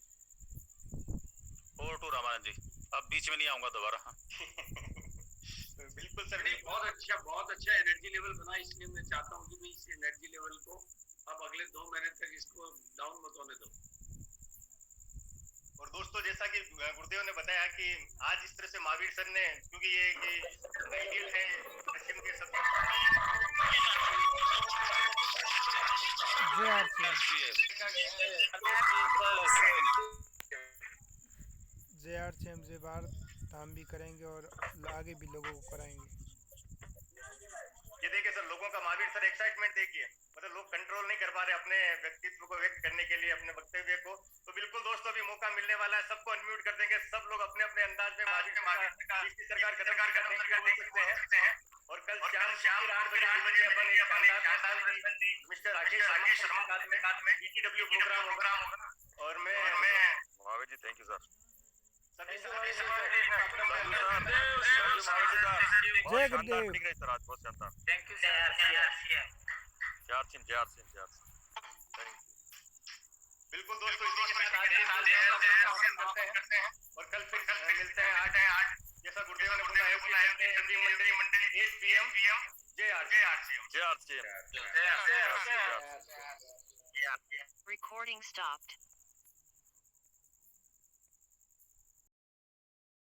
Over to Ramanand ji, अब बीच में नहीं आऊंगा दोबारा। बिल्कुल सर, बहुत अच्छा एनर्जी लेवल बना। इसलिए मैं चाहता हूँ कि भाई इस एनर्जी लेवल को अब अगले 2 महीने तक इसको डाउन मत होने दो। और दोस्तों जैसा कि गुरुदेव ने बताया कि आज इस तरह से महावीर सर ने, क्योंकि ये आइडियल है पश्चिम के सब JRCM से बाहर काम भी करेंगे और आगे भी लोगों को कराएंगे। ये देखिए सर, लोगों का महावीर सर एक्साइटमेंट देखिए, मतलब लोग कंट्रोल नहीं कर पा रहे अपने व्यक्तित्व को व्यक्त करने के लिए, अपने वक्तव्य को। तो बिल्कुल दोस्तों अभी मौका मिलने वाला है, सबको अनम्यूट कर देंगे, सब लोग अपने अपने अंदाज में महावीर सरकार कदम बोल सकते हैं। और कल शाम 8 बजे अपन एक शानदार मिस्टर राकेश शर्मा के साथ में ETW प्रोग्राम होगा। और मैं Mahavir ji thank you sir. जय गुरुदेव। Thank you sir. बिल्कुल दोस्तों, इसी के साथ आज के करते हैं और कल फिर मिलते हैं 8 जैसा गुरुदेव ने बोला है every Monday 8 PM JRCM। Recording stopped.